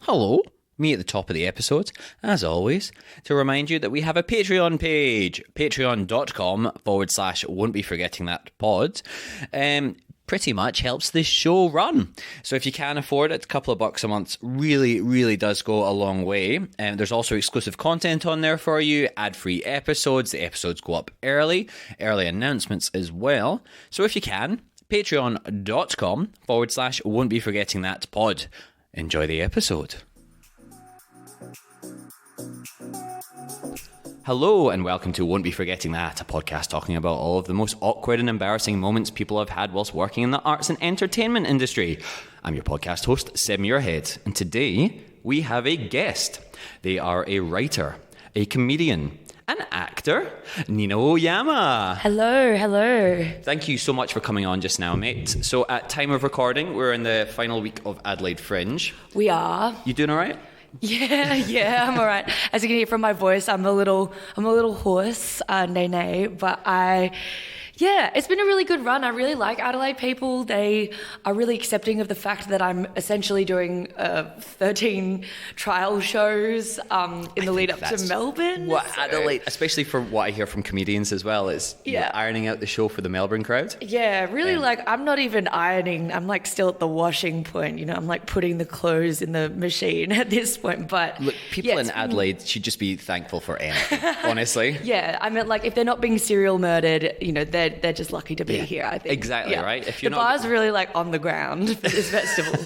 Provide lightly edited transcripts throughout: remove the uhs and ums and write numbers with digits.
Hello, me at the top of the episode, as always, to remind you that we have a Patreon page, patreon.com/won't be forgetting that pod. Pretty much helps this show run. So if you can afford it, a couple of bucks a month really does go a long way. There's also exclusive content on there for you, ad-free episodes. The episodes go up early announcements as well. So if you can, patreon.com/won't be forgetting that pod. Enjoy the episode. Hello and welcome to Won't Be Forgetting That, a podcast talking about all of the most awkward and embarrassing moments people have had whilst working in the arts and entertainment industry. I'm your podcast host, Seb Muirhead, and today we have a guest. They are a writer, a comedian, an actor, Nina Oyama. Hello. Thank you so much for coming on just now, mate. So at time of recording, we're in the final week of Adelaide Fringe. We are. You doing all right? Yeah, I'm all right. As you can hear from my voice, I'm a little hoarse, nay, but it's been a really good run. I really like Adelaide people. They are really accepting of the fact that I'm essentially doing 13 trial shows in the lead up to Melbourne. What Adelaide, especially for what I hear from comedians as well, is ironing out the show for the Melbourne crowd. Yeah, really I'm not even ironing. I'm still at the washing point. I'm putting the clothes in the machine at this point. But look, people in Adelaide should just be thankful for anything, honestly. Yeah, I mean, if they're not being serial murdered, they're just lucky to be here, I think. Exactly, right? If you're the bar's really on the ground for this festival.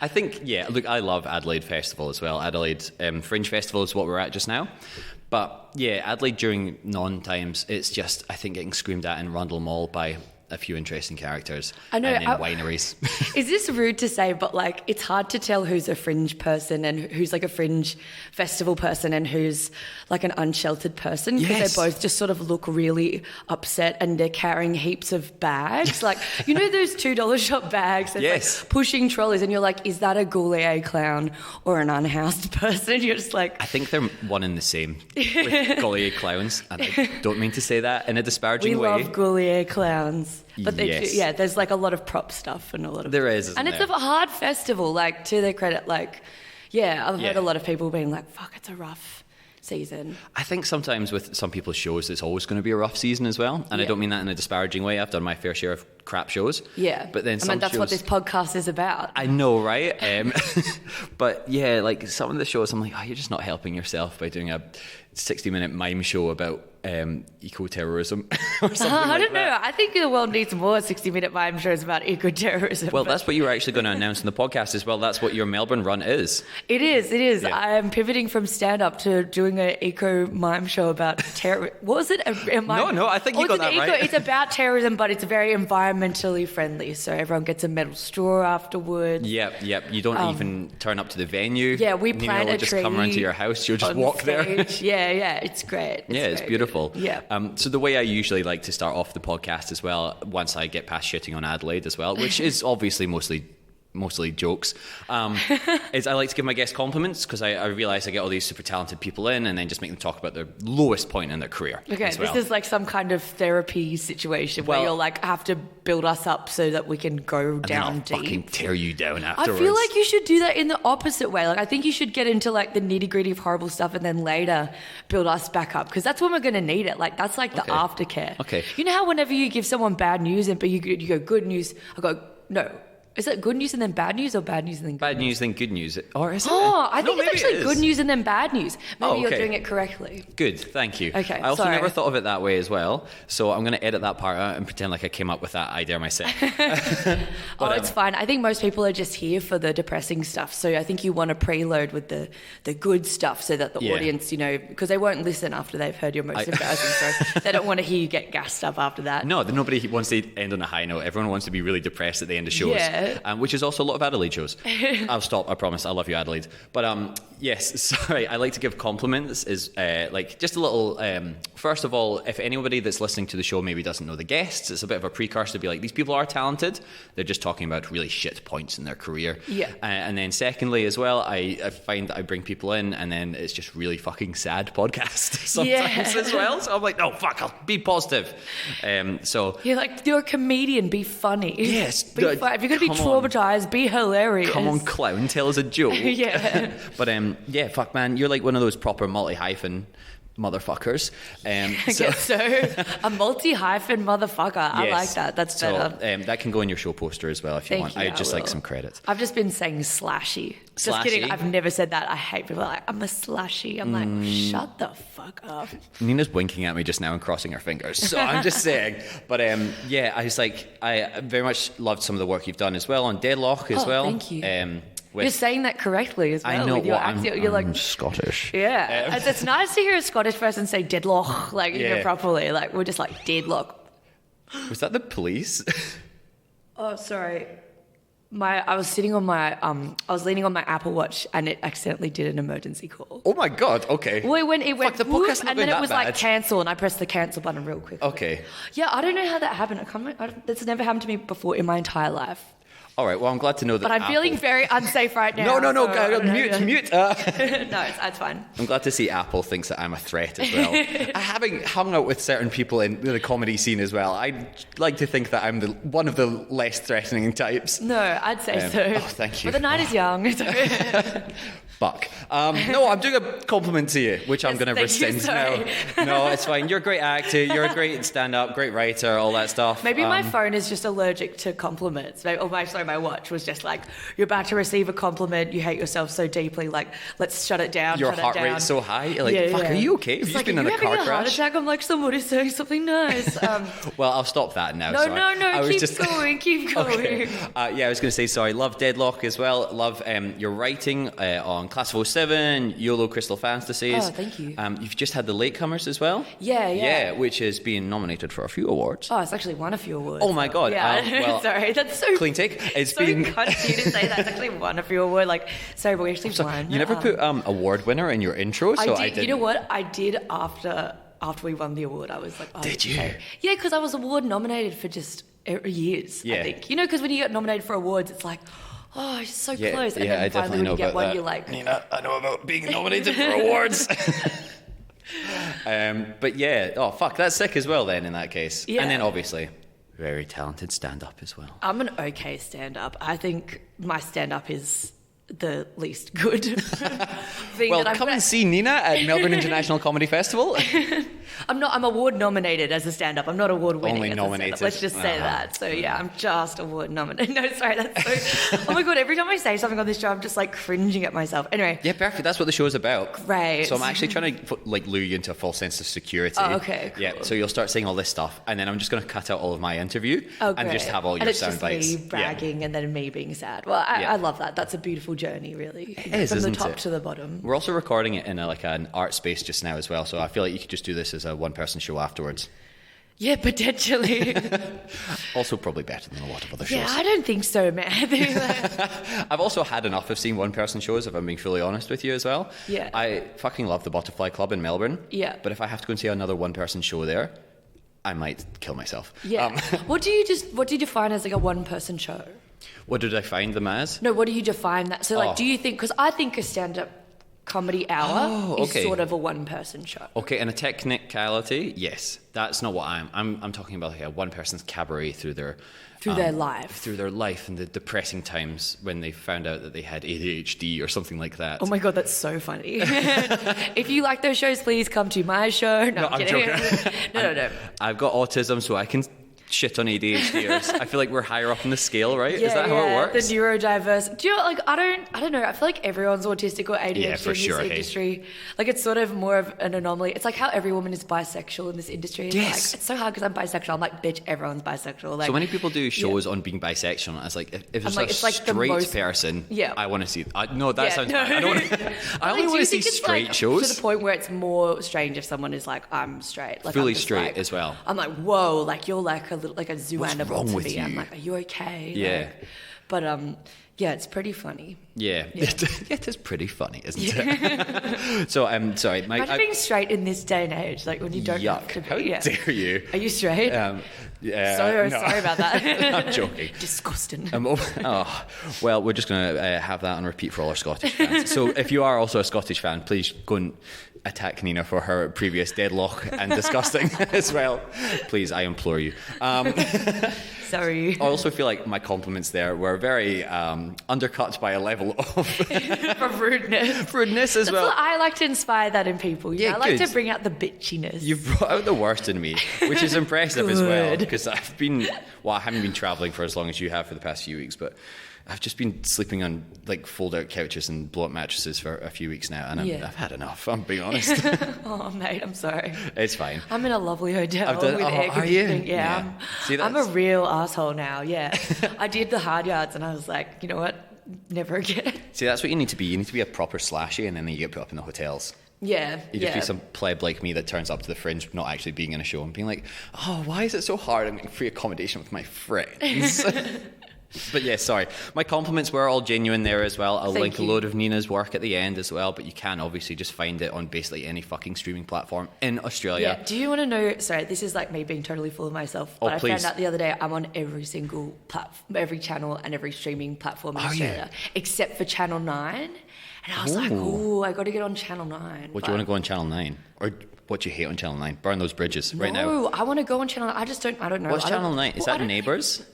I think, look, I love Adelaide Festival as well. Adelaide Fringe Festival is what we're at just now. But Adelaide during non-times, it's just, I think, getting screamed at in Rundle Mall by a few interesting characters. I know. And in wineries. Is this rude to say, but it's hard to tell who's a fringe person and who's a fringe festival person and who's an unsheltered person, because they both just sort of look really upset and they're carrying heaps of bags. Those $2 shop bags and pushing trolleys, and you're is that a Goulier clown or an unhoused person? You're just I think they're one and the same with Goulier clowns, and I don't mean to say that in a disparaging way. We love Goulier clowns. But they do, there's a lot of prop stuff and a lot of... There is, and it's a hard festival, to their credit, I've heard a lot of people being fuck, it's a rough season. I think sometimes with some people's shows, it's always going to be a rough season as well. And I don't mean that in a disparaging way. I've done my fair share of crap shows. Yeah. But then that's what this podcast is about. I know, right? But some of the shows, I'm you're just not helping yourself by doing a 60-minute mime show about eco-terrorism or something I don't know. I think the world needs more 60-minute mime shows about eco-terrorism. Well, that's what you were actually going to announce in the podcast as well. That's what your Melbourne run is. It is. Yeah. I am pivoting from stand-up to doing an eco-mime show about terror. What was it? No, I think you got that right. It's about terrorism, but it's very environmentally friendly. So everyone gets a metal straw afterwards. Yep. You don't even turn up to the venue. Yeah, we plant a tree. Just come around to your house. You'll just walk there. Yeah, it's great. It's beautiful. Yeah. So the way I usually like to start off the podcast as well, once I get past shitting on Adelaide as well, which is obviously mostly jokes, is I like to give my guests compliments, because I realise I get all these super talented people in and then just make them talk about their lowest point in their career. Okay, as well. This is some kind of therapy situation where you'll have to build us up so that we can go down deep. Fucking tear you down afterwards. I feel you should do that in the opposite way. I think you should get into the nitty-gritty of horrible stuff and then later build us back up, because that's when we're going to need it. That's the aftercare. Okay. You know how whenever you give someone bad news but you go good news, I go, no. Is it good news and then bad news, or bad news and then good news? Bad news then good news. Or is it? Oh, I think it's actually good news and then bad news. Maybe you're doing it correctly. Good, thank you. Okay, I also never thought of it that way as well, so I'm going to edit that part out and pretend like I came up with that idea myself. It's fine. I think most people are just here for the depressing stuff, so I think you want to preload with the good stuff so that the audience, because they won't listen after they've heard your most embarrassing story. They don't want to hear you get gassed up after that. No, nobody wants to end on a high note. Everyone wants to be really depressed at the end of shows. Which is also a lot of Adelaide shows. I'll stop, I promise. I love you, Adelaide. But yes, sorry, I like to give compliments is just a little, first of all, if anybody that's listening to the show maybe doesn't know the guests, it's a bit of a precursor to be these people are talented. They're just talking about really shit points in their career. Yeah. And then secondly as well, I find that I bring people in and then it's just really fucking sad podcast sometimes as well. So I'm no, fuck, I'll be positive. So you're you're a comedian, be funny. Yes. If you're going to be traumatized, be hilarious. Come on, clown, tell us a joke. Yeah. But yeah, fuck, man, you're like one of those proper multi-hyphen motherfuckers. So a multi-hyphen motherfucker. I like that. That's better. That can go in your show poster as well if you want. I'd just like some credit. I've just been saying slashy. Just kidding. I've never said that. I hate people like, I'm a slashy. I'm like, shut the fuck up. Nina's winking at me just now and crossing her fingers. So I'm just saying. But yeah, I was like, I very much loved some of the work you've done as well on Deadloch as well. Thank you. You're saying that correctly as well. I know. With your accent. You're like Scottish. Yeah. It's nice to hear a Scottish person say Deadloch, like properly. Like we're just like Deadloch. Was that the police? Oh, sorry. I was sitting on my I was leaning on my Apple Watch and it accidentally did an emergency call. Oh my god! Okay. Well, it went the podcast and then it was like cancel, and I pressed the cancel button real quick. Okay. Yeah, I don't know how that happened. That's never happened to me before in my entire life. All right, well, I'm glad to know that. But I'm feeling very unsafe right now. No, mute. No, it's fine. I'm glad to see Apple thinks that I'm a threat as well. Having hung out with certain people in the comedy scene as well, I'd like to think that I'm one of the less threatening types. No, I'd say so. Oh, thank you. But the night is young. Fuck. No, I'm doing a compliment to you, which I'm going to rescind now. No, it's fine. You're a great actor. You're a great stand-up, great writer, all that stuff. Maybe my phone is just allergic to compliments. My watch was just like, you're about to receive a compliment. You hate yourself so deeply. Like, let's shut it down. Your heart rate's so high. You're like, fuck, are you okay? Have you just been in a car crash? Heart attack? I'm like, somebody's saying something nice. Well, I'll stop that now. No, keep going. Okay. Yeah, I was going to say, sorry, love Deadloch as well. Love your writing on Class of 07, YOLO Crystal Fantasies. Oh, thank you. You've just had the Latecomers as well. Yeah, which is being nominated for a few awards. Oh, it's actually won a few awards. Oh my god. Yeah. Well, sorry, that's so clean take. It's so cunty to say that. It's actually won a few awards. Like, sorry, but we actually won. You never put award winner in your intro, so I did. You know what? I did after we won the award. I was like, oh, did you? Okay. Yeah, because I was award nominated for just years. I think because when you get nominated for awards, it's like, oh, it's so close. And then I finally definitely when know you get about one, that. you're like, Nina, I know about being nominated for awards. But yeah, oh fuck, that's sick as well then in that case. Yeah. And then obviously, very talented stand-up as well. I'm an okay stand-up. I think my stand-up is the least good thing. Well, come and see Nina at Melbourne International Comedy Festival. I'm award nominated as a stand-up. I'm not award winning. Only nominated. Let's just say that. So yeah, I'm just award nominated. No, sorry, that's so. Oh my god! Every time I say something on this show, I'm just like cringing at myself. Anyway. Yeah, perfect. That's what the show's about. Great. So I'm actually trying to lure you into a false sense of security. Oh, okay. Cool. Yeah. So you'll start saying all this stuff, and then I'm just going to cut out all of my interview and just have all your sound bites. And it's just me bragging and then me being sad. Well, I love that. That's a beautiful journey, really. It is, from the isn't top it? to the bottom. We're also recording it in an art space just now as well, so I feel like you could just do this as a one-person show afterwards. Yeah, potentially. Also probably better than a lot of other shows. Yeah, I don't think so, man. I've also had enough of seeing one-person shows, if I'm being fully honest with you as well. Yeah. I fucking love the Butterfly Club in Melbourne. Yeah. But if I have to go and see another one-person show there, I might kill myself. Yeah. What do you define as like a one-person show? What did I find them as? No, what do you define that? So like, do you think, because I think a stand-up comedy hour is sort of a one-person show. Okay, and a technicality, yes. That's not what I'm talking about, like a one-person's cabaret through their life. Through their life and the depressing times when they found out that they had ADHD or something like that. Oh my god, that's so funny. If you like those shows, please come to my show. No, I'm joking. No. I've got autism, so I can shit on ADHDers. I feel like we're higher up in the scale, right? Is that how it works? The neurodiverse. Do you know, like, I don't know. I feel like everyone's autistic or ADHD in this industry. Like, it's sort of more of an anomaly. It's like how every woman is bisexual in this industry. It's like, it's so hard because I'm bisexual. I'm like, bitch, everyone's bisexual. Like, so many people do shows on being bisexual, and it's like, if it's a straight person, I want to see. No, that sounds bad. I don't want to. I only want to see straight shows. To the point where it's more strange if someone is like, I'm straight. Like, fully straight as well. I'm like, whoa, like you're like a little, like a zoo What's animal wrong to with me. you? I'm like, are you okay? Yeah. Like, but yeah, it's pretty funny. Yeah. It is pretty funny, isn't it? So I'm sorry. Imagine being straight in this day and age, like when you don't have to be. How dare you? Are you straight? Yeah. Sorry about that. I'm joking. Disgusting. Well, we're just going to have that on repeat for all our Scottish fans. So if you are also a Scottish fan, please go and attack Nina for her previous Deadloch and disgusting as well. Please, I implore you. Sorry. I also feel like my compliments there were very undercut by a level of rudeness. Rudeness as well. I like to inspire that in people. I like to bring out the bitchiness. You've brought out the worst in me, which is impressive as well, because I haven't been travelling for as long as you have for the past few weeks, but I've just been sleeping on like fold-out couches and blow-up mattresses for a few weeks now, and I've had enough. I'm being honest. Oh, mate, I'm sorry. It's fine. I'm in a lovely hotel with air conditioning. Yeah. See, I'm a real asshole now. Yeah, I did the hard yards, and I was like, you know what? Never again. See, that's what you need to be. You need to be a proper slashy, and then you get put up in the hotels. Yeah, you just be some pleb like me that turns up to the Fringe not actually being in a show and being like, oh, why is it so hard? I'm getting free accommodation with my friends. But yeah, sorry. My compliments were all genuine there as well. I'll link a load of Nina's work at the end as well, but you can obviously just find it on basically any fucking streaming platform in Australia. Yeah. Do you want to know, sorry, this is like me being totally full of myself, but I found out the other day I'm on every single platform, every channel and every streaming platform in Australia, except for Channel 9. And I was like, I got to get on Channel 9. What do you want to go on Channel 9? Or what do you hate on Channel 9? Burn those bridges right now. No, I want to go on Channel 9. I don't know. What's Channel 9? Is that Neighbours?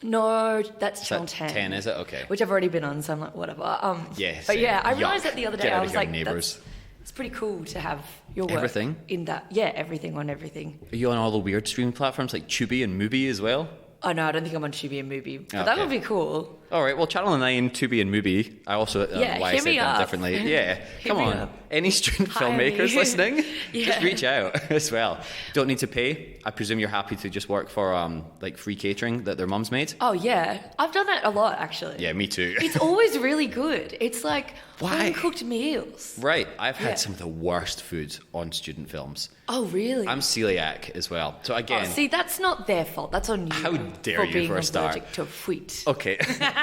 No, that's Channel 10. 10, is it? Okay. Which I've already been on, so I'm like, whatever. Yes. But yeah, I realised that the other day. I was like, Neighbours. It's pretty cool to have your work everything in that. Yeah, everything on everything. Are you on all the weird streaming platforms like Tubi and Mubi as well? Oh no, I don't think I'm on Tubi and Mubi, but that would be cool. All right, well, Channel 9, Tubi and Mubi. I also why I said them differently. Yeah, come on. Any student filmmakers listening, just reach out as well. Don't need to pay. I presume you're happy to just work for like free catering that their mums made. Oh yeah, I've done that a lot actually. Yeah, me too. It's always really good. It's like home cooked meals. Right, I've had some of the worst food on student films. Oh really? I'm celiac as well. So again, see, that's not their fault. That's on you. How dare you for a start? Allergic to wheat. Okay.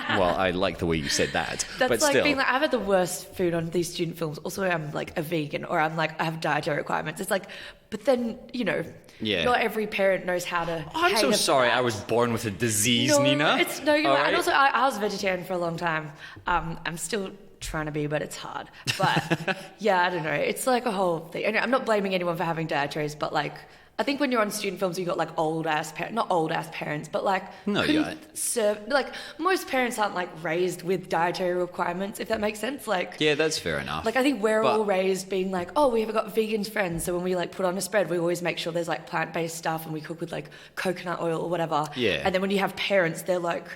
Well, I like the way you said that. That's but like still. being like, I've had the worst food on these student films. Also, I'm like a vegan, or I'm like, I have dietary requirements. It's like, but then, not every parent knows how to. I'm so sorry I was born with a disease, Nina. You're right. And also, I was vegetarian for a long time. I'm still trying to be, but it's hard. But yeah, I don't know. It's like a whole thing. And I'm not blaming anyone for having dietaries, but like, I think when you're on student films, you got like not old ass parents, but like like most parents aren't like raised with dietary requirements, if that makes sense. Like yeah, that's fair enough. Like I think we're all raised being like, oh, we have got vegan friends, so when we like put on a spread, we always make sure there's like plant-based stuff, and we cook with like coconut oil or whatever. Yeah. And then when you have parents, they're like,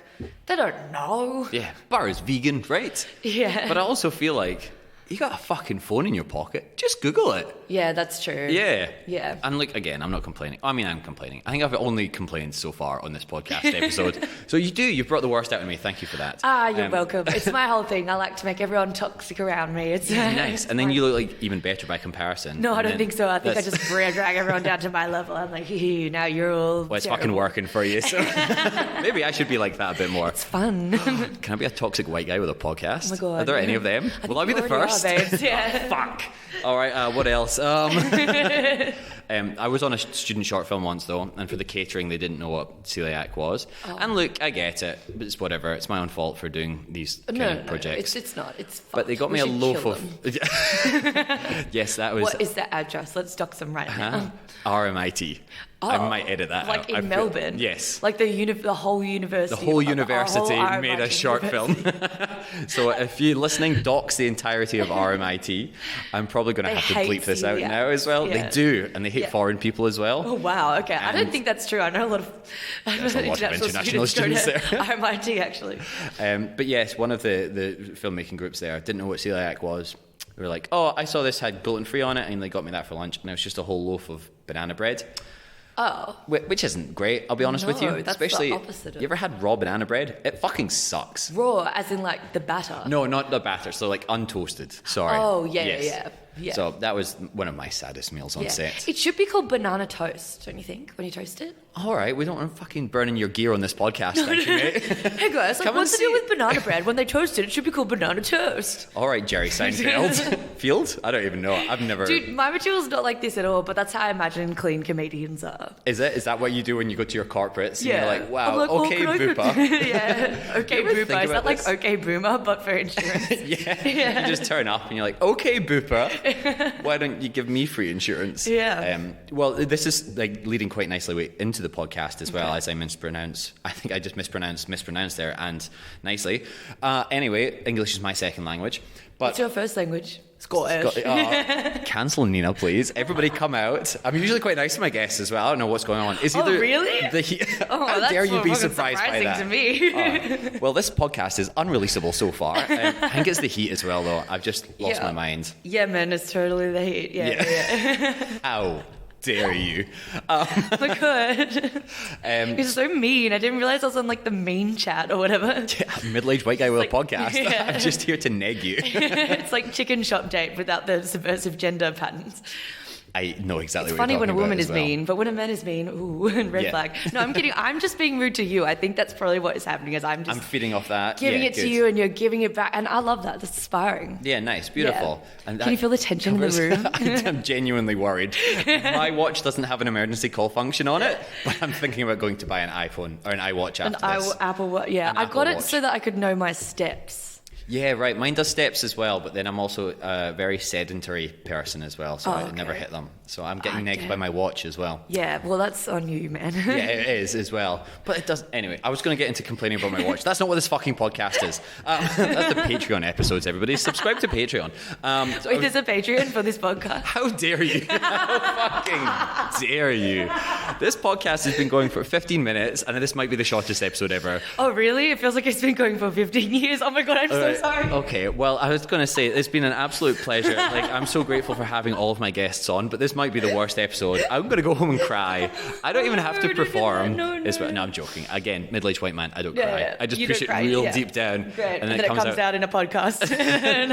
they don't know. Yeah, bar is vegan, right? Yeah. But I also feel like you got a fucking phone in your pocket. Just Google it. Yeah, that's true. Yeah. Yeah. And like, again, I'm not complaining. I mean, I'm complaining. I think I've only complained so far on this podcast episode. So you've brought the worst out of me. Thank you for that. You're welcome. It's my whole thing. I like to make everyone toxic around me. It's nice. And then you look like even better by comparison. No, I don't think so. I think I just drag everyone down to my level. I'm like, now you're all well, it's fucking working for you. So maybe I should be like that a bit more. It's fun. Can I be a toxic white guy with a podcast? Oh my God. Are there any of them? Will I be the first? Yeah. Fuck. All right, what else? I was on a student short film once, though, and for the catering, they didn't know what celiac was. Oh. And look, I get it, but it's whatever. It's my own fault for doing these kind of projects. It's not. It's fun. But they got me a loaf of... Yes, that was... What is the address? Let's dox them right now. RMIT. I might edit that like out. in Melbourne? Yes. Like the whole university. The whole university made a short film. So if you're listening, dox the entirety of RMIT. I'm probably going to have to bleep this out now as well. Yeah. They do, and they hate foreign people as well. Oh, wow. Okay. I don't think that's true. I know a lot of international students there. RMIT, actually. But yes, one of the filmmaking groups there didn't know what celiac was. They were like, oh, I saw this had gluten-free on it, and they got me that for lunch, and it was just a whole loaf of banana bread. Oh. Which isn't great, I'll be honest with you. That's especially, the opposite of... You ever had raw banana bread? It fucking sucks. Raw, as in like the batter? No, not the batter, so like untoasted. Sorry. Oh, yeah. So that was one of my saddest meals on set. It should be called banana toast, don't you think, when you toast it? All right, we don't want to fucking burning your gear on this podcast, thank you, mate. Hey guys, like, what's the deal with banana bread? When they toast it should be called banana toast. All right, Jerry Seinfeld. Field? I don't even know. I've never... Dude, my material's not like this at all, but that's how I imagine clean comedians are. Is it? Is that what you do when you go to your corporates? And you're like, wow, okay, booper. Yeah, okay, booper. Is that like okay, boomer, but for insurance? Yeah. You just turn up and you're like, okay, booper. Why don't you give me free insurance? Yeah. Well, this is like leading quite nicely into the podcast as well, as I mispronounce. I think I just mispronounced there, and nicely. Anyway, English is my second language. But what's your first language? Scottish. Cancel Nina, please. Everybody come out. I'm usually quite nice to my guests as well. I don't know what's going on. Really? How dare you be surprised by that? To me. Well, this podcast is unreleasable so far. I think it's the heat as well, though. I've just lost my mind. Yeah, man, it's totally the heat. Yeah. Ow. Dare you? Oh my god. You're so mean. I didn't realize I was on like the mean chat or whatever. Middle-aged white guy with a podcast. Yeah. I'm just here to neg you. It's like chicken shop date without the subversive gender patterns. I know exactly it's what you're talking about. Funny when a woman is mean, but when a man is mean, ooh, red flag. No, I'm kidding. I'm just being rude to you. I think that's probably what is happening. Is I'm feeding off that, giving it to you, and you're giving it back, and I love that. That's inspiring. Yeah, nice, beautiful. Yeah. And can you feel the tension in the room? I'm genuinely worried. My watch doesn't have an emergency call function on it, but I'm thinking about going to buy an iPhone or an iWatch after this. Apple Watch. Yeah, I got it so that I could know my steps. Yeah, right. Mine does steps as well, but then I'm also a very sedentary person as well, so I never hit them. So I'm getting negged by my watch as well. Yeah, well, that's on you, man. Yeah, it is as well. But it does... Anyway, I was going to get into complaining about my watch. That's not what this fucking podcast is. That's the Patreon episodes, everybody. Subscribe to Patreon. So wait, there's a Patreon for this podcast? How dare you? How fucking dare you? This podcast has been going for 15 minutes, and this might be the shortest episode ever. Oh, really? It feels like it's been going for 15 years. Oh my God, I'm so sorry. Okay, well, I was going to say, it's been an absolute pleasure. Like, I'm so grateful for having all of my guests on, but this might be the worst episode. I'm going to go home and cry. I don't even have to perform. No, I'm joking. Again, middle-aged white man, I don't cry. Yeah. I just push it real deep down. Great. And then it comes out in a podcast.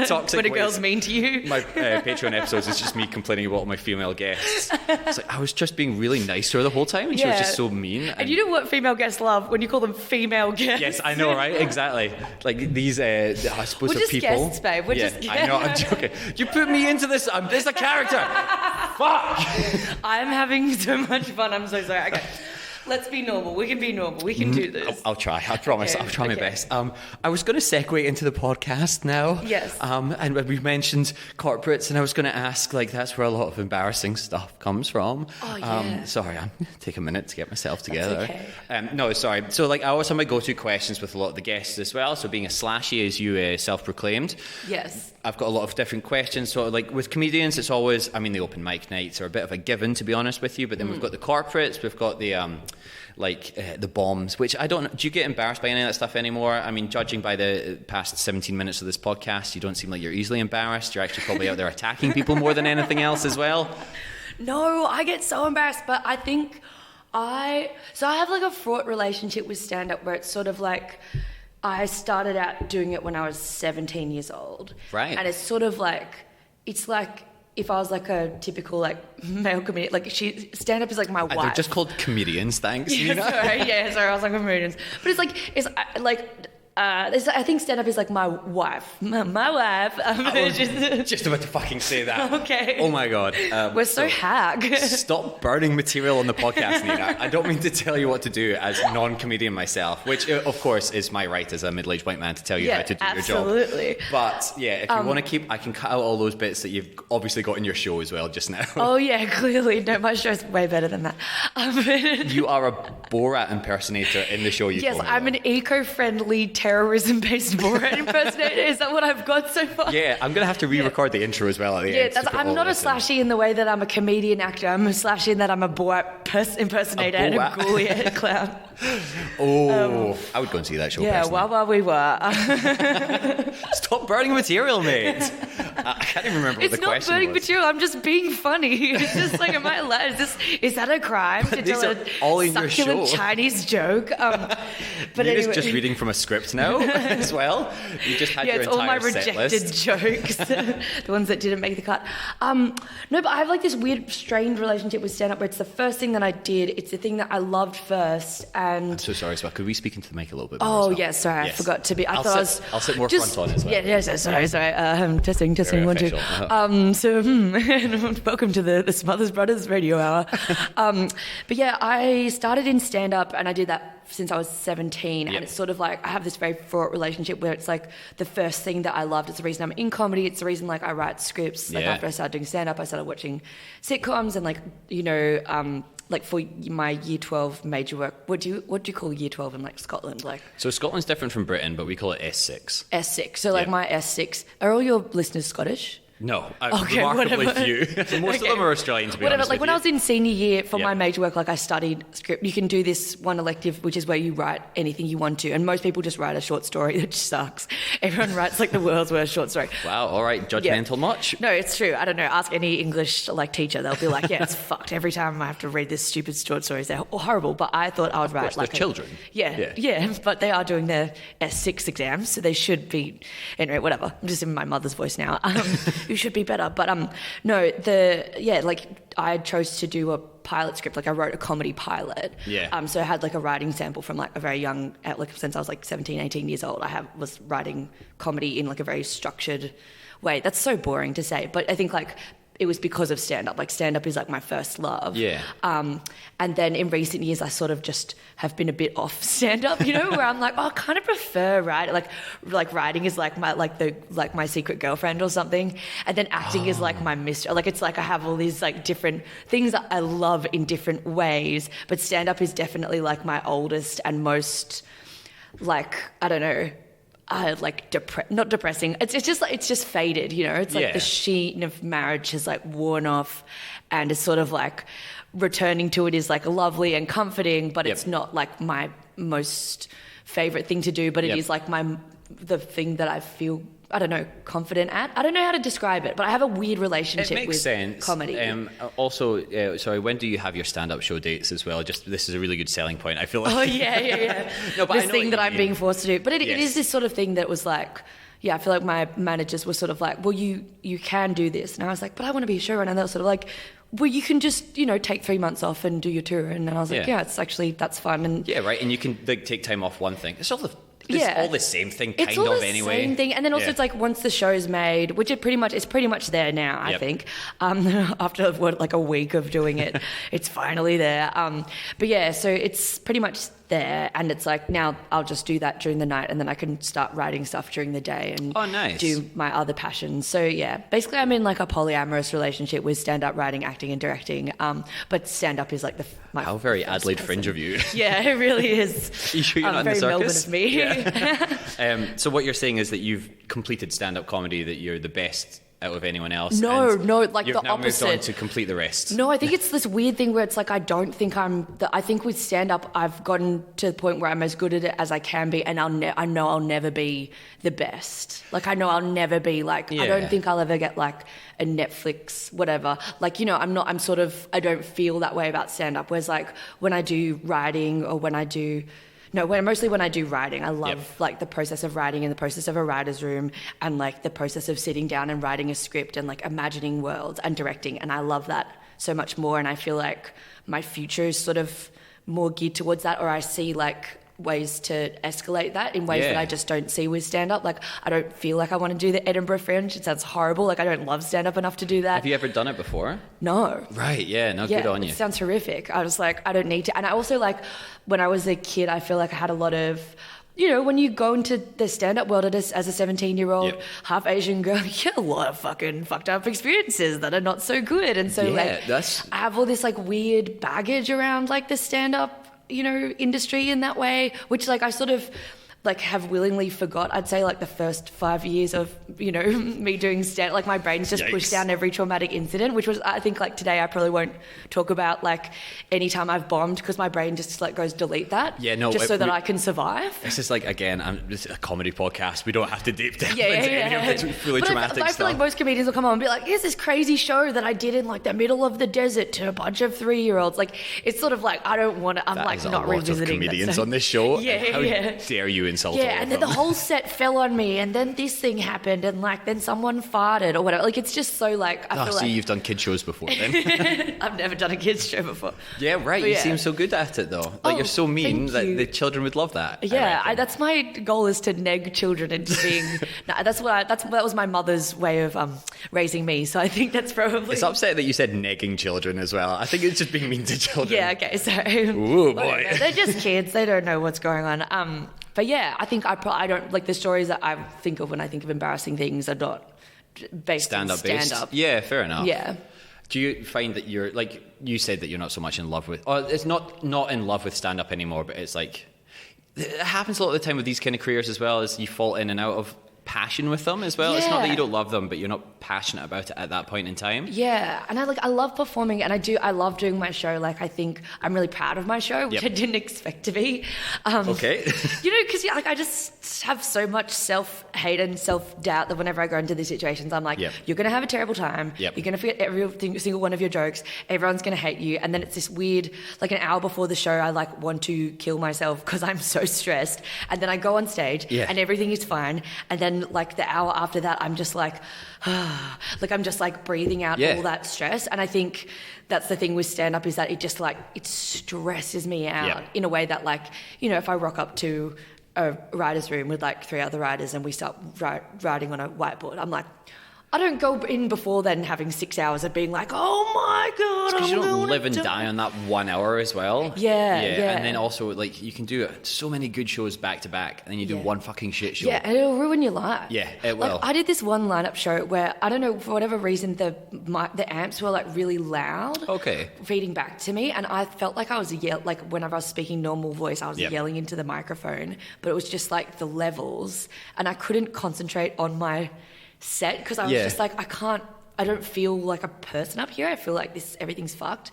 Toxic when a girl's mean to you. My Patreon episodes is just me complaining about all my female guests. It's like, I was just being really nice to her the whole time, and she was just so mean. And you know what female guests love? When you call them female guests. Yes, I know, right? Exactly. Like these, I suppose, we're just people. Guests, babe. We're just guests. I know, I'm joking. You put me into this. This is a character. Fuck. I'm having so much fun. I'm so sorry. Okay. Let's be normal. We can be normal. We can do this. I'll try. I promise. I'll try my best. I was going to segue into the podcast now. Yes. And we mentioned corporates, and I was going to ask, like, that's where a lot of embarrassing stuff comes from. Oh, yeah. Sorry, I'm going to take a minute to get myself together. That's okay. No, sorry. So, like, I always have my go-to questions with a lot of the guests as well. So, being as slashy as you self-proclaimed. Yes. I've got a lot of different questions. So, like, with comedians, it's always, I mean, the open mic nights are a bit of a given, to be honest with you. But then we've got the corporates, we've got the... the bombs, which I don't... Do you get embarrassed by any of that stuff anymore? I mean, judging by the past 17 minutes of this podcast, you don't seem like you're easily embarrassed. You're actually probably out there attacking people more than anything else as well. No, I get so embarrassed, but I think I have like a fraught relationship with stand-up where it's sort of like I started out doing it when I was 17 years old. Right. And it's sort of like, it's like if I was like a typical like male comedian, like stand-up is like my wife. They're just called comedians, thanks. Sorry, I was like comedians. But it's like I think stand-up is like my wife. My wife. Just about to fucking say that. Okay. Oh my God. We're so hack. Stop burning material on the podcast, Nina. I don't mean to tell you what to do as non-comedian myself, which of course is my right as a middle-aged white man to tell you how to do your job. Absolutely. But yeah, if you want to keep, I can cut out all those bits that you've obviously got in your show as well just now. Oh yeah, clearly. No, my show's way better than that. You are a Borat impersonator in the show. Yes, I'm an eco-friendly terrorism-based Borat impersonator. Is that what I've got so far? Yeah, I'm going to have to re-record the intro as well at the end. Yeah, I'm not a slashy in the way that I'm a comedian actor. I'm a slashy in that I'm a Borat impersonator and a ghoulie clown. I would go and see that show. Yeah, personally. while we were. Stop burning material, mate. I can't even remember what the question was. It's not burning material. I'm just being funny. It's just like, am I allowed? Is that a crime to tell a all in your succulent show. Chinese joke? But Nina's anyway. just reading from a script now as well. You just had your it's entire all my set rejected list. jokes, the ones that didn't make the cut. No, but I have like this weird, strained relationship with stand-up where it's the first thing that I did. It's the thing that I loved first, and I'm so sorry as well. Could we speak into the mic a little bit more? Oh, as well? yes, sorry, Yes. I forgot to be. I'll sit more just, front on as well. Yes, sorry. Testing, Very 1, 2. official. Welcome to the Smothers Brothers Radio Hour. But yeah, I started in stand-up and I did that since I was 17, and it's sort of like I have this very fraught relationship where it's like the first thing that I loved. It's the reason I'm in comedy. It's the reason like I write scripts. Like after I started doing stand-up, I started watching sitcoms and like, you know, like for my year 12 major work, what do you call year 12 in like Scotland? Like, so Scotland's different from Britain, but we call it S6. S6. So like my S6, are all your listeners Scottish? No, remarkably few. Most of them are Australian, to be honest. Like when I was in senior year for my major work, like I studied script. You can do this one elective, which is where you write anything you want to, and most people just write a short story, which sucks. Everyone writes like the world's worst short story. Wow, all right, judgmental much? No, it's true. I don't know. Ask any English like teacher, they'll be like, yeah, it's fucked. Every time I have to read this stupid short stories, they're horrible. But I thought I would write like children. Yeah, but they are doing their S6 exams, so they should be. Anyway, whatever. I'm just in my mother's voice now. You should be better. But no, like I chose to do a pilot script. Like I wrote a comedy pilot. Yeah. So I had like a writing sample from like a very young, like since I was like 17, 18 years old. Was writing comedy in like a very structured way. That's so boring to say, but I think like it was because of stand-up. Like stand-up is like my first love. Yeah. And then in recent years, I sort of just have been a bit off stand-up, you know, where I'm like, oh, I kind of prefer writing. Like writing is like my secret girlfriend or something. And then acting is like my mystery. Like it's like I have all these like different things that I love in different ways. But stand-up is definitely like my oldest and most like, I don't know, not depressing. It's just faded, you know. It's like the sheen of marriage has like worn off, and it's sort of like returning to it is like lovely and comforting, but it's not like my most favorite thing to do. But it is like the thing that I feel, I don't know, confident at. I don't know how to describe it, but I have a weird relationship with comedy. Also, sorry, when do you have your stand-up show dates as well? Just this is a really good selling point, I feel like. Oh, yeah. No, but this thing that I'm being forced to do. But it is this sort of thing that was like, I feel like my managers were sort of like, well, you can do this. And I was like, but I want to be a showrunner. And they were sort of like, well, you can just, you know, take 3 months off and do your tour. And then I was like, it's actually, that's fun. And right. And you can like take time off one thing. It's all the same thing, kind it's all of the anyway. Same thing, and then also it's like once the show's made, which it's pretty much there now. I think after like a week of doing it, it's finally there. But yeah, so it's pretty much there, and it's like now I'll just do that during the night, and then I can start writing stuff during the day and do my other passions. So yeah, basically I'm in like a polyamorous relationship with stand-up writing, acting, and directing. But stand-up is like how very Adelaide Fringe of you. Yeah, it really is. Are you sure you're not in the circus? Melbourne of me. Yeah. So what you're saying is that you've completed stand-up comedy, that you're the best out of anyone else. No, like you've the now opposite. moved on to complete the rest. No, I think it's this weird thing where it's like I don't think I think with stand-up I've gotten to the point where I'm as good at it as I can be, and I know I'll never be the best. Like I know I'll never be like, I don't think I'll ever get like a Netflix whatever. Like, you know, I don't feel that way about stand-up. Whereas like when I do writing or mostly when I do writing, I love like the process of writing and the process of a writer's room and like the process of sitting down and writing a script and like imagining worlds and directing. And I love that so much more. And I feel like my future is sort of more geared towards that, or I see like ways to escalate that in ways that I just don't see with stand-up. Like I don't feel like I want to do the Edinburgh Fringe. It sounds horrible. Like I don't love stand-up enough to do that. Have you ever done it before? No. Right, good on you. It sounds horrific. I was like, I don't need to. And I also like, when I was a kid, I feel like I had a lot of, you know, when you go into the stand-up world as a 17-year-old half Asian girl, you get a lot of fucking fucked up experiences that are not so good. And so I have all this like weird baggage around like the stand-up, you know, industry in that way, which like I sort of like have willingly forgot. I'd say like the first 5 years of, you know, me doing stand, like my brain's just pushed down every traumatic incident, which was, I think like today I probably won't talk about like any time I've bombed, because my brain just like goes delete that. Yeah, no. Just so that I can survive. This is like, again, this is a comedy podcast. We don't have to deep down into any of the really traumatic stuff. I feel like most comedians will come on and be like, here's this crazy show that I did in like the middle of the desert to a bunch of 3-year-olds. Like, it's sort of like, I don't want to, I'm like not revisiting that. Comedians on this show. How dare you insult. Yeah, and then the whole set fell on me, and then this thing happened, and like then someone farted or whatever. Like it's just so like I feel so like you've done kids shows before then. I've never done a kids show before. Yeah, right. But you seem so good at it though. Like you're so mean that the children would love that. Yeah, that's my goal, is to neg children into being. That was my mother's way of raising me. So I think that's probably. It's upset that you said negging children as well. I think it's just being mean to children. Yeah. Okay. So. Ooh boy. They're just kids. They don't know what's going on. But yeah, I think I don't like the stories that I think of when I think of embarrassing things are not based on stand-up. Yeah, fair enough. Yeah. Do you find that you're, like, you said that you're not so much in love with, it's not in love with stand-up anymore, but it's like, it happens a lot of the time with these kind of careers as well, as you fall in and out of passion with them as well. Yeah. It's not that you don't love them, but you're not passionate about it at that point in time. Yeah, and I love performing, and I love doing my show. Like I think I'm really proud of my show, which I didn't expect to be. Okay. Because I just have so much self-hate and self-doubt that whenever I go into these situations, I'm like, you're going to have a terrible time. You're going to forget every single one of your jokes. Everyone's going to hate you, and then it's this weird, like an hour before the show, I like want to kill myself because I'm so stressed, and then I go on stage and everything is fine, and then like the hour after that, I'm just like, like I'm just like breathing out all that stress. And I think that's the thing with stand-up, is that it just like, it stresses me out in a way that like, if I rock up to a writer's room with like 3 other writers and we start writing on a whiteboard, I'm like, I don't go in before then having 6 hours of being like, oh my God. Because you don't live and die on that 1 hour as well. Yeah. And then also, like, you can do so many good shows back to back, and then you do one fucking shit show. Yeah, and it'll ruin your life. Yeah, it will. Like, I did this one lineup show where, I don't know, for whatever reason, the amps were like really loud. Okay. Feeding back to me, and I felt like I was like whenever I was speaking normal voice, I was yelling into the microphone, but it was just like the levels, and I couldn't concentrate on my set because I was just like, I don't feel like a person up here. I feel like everything's fucked.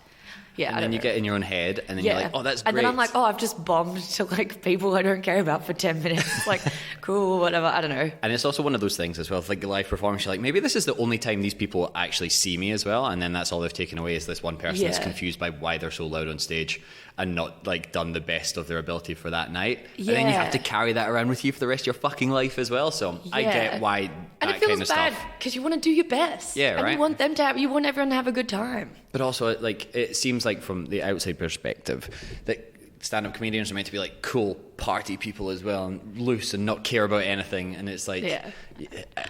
Yeah, and then you get in your own head, and then you're like, oh, that's great. And then I'm like, oh, I've just bombed to like people I don't care about for 10 minutes. Like, cool, whatever, I don't know. And it's also one of those things as well, like live performance, you're like, maybe this is the only time these people actually see me as well, and then that's all they've taken away is this one person that's confused by why they're so loud on stage and not like done the best of their ability for that night. And then you have to carry that around with you for the rest of your fucking life as well. So I get why and that it feels kind of bad stuff. because you want to do your best. Yeah, and right. you want everyone to have a good time. But also, like, it seems like from the outside perspective that stand-up comedians are meant to be like cool party people as well, and loose and not care about anything. And it's like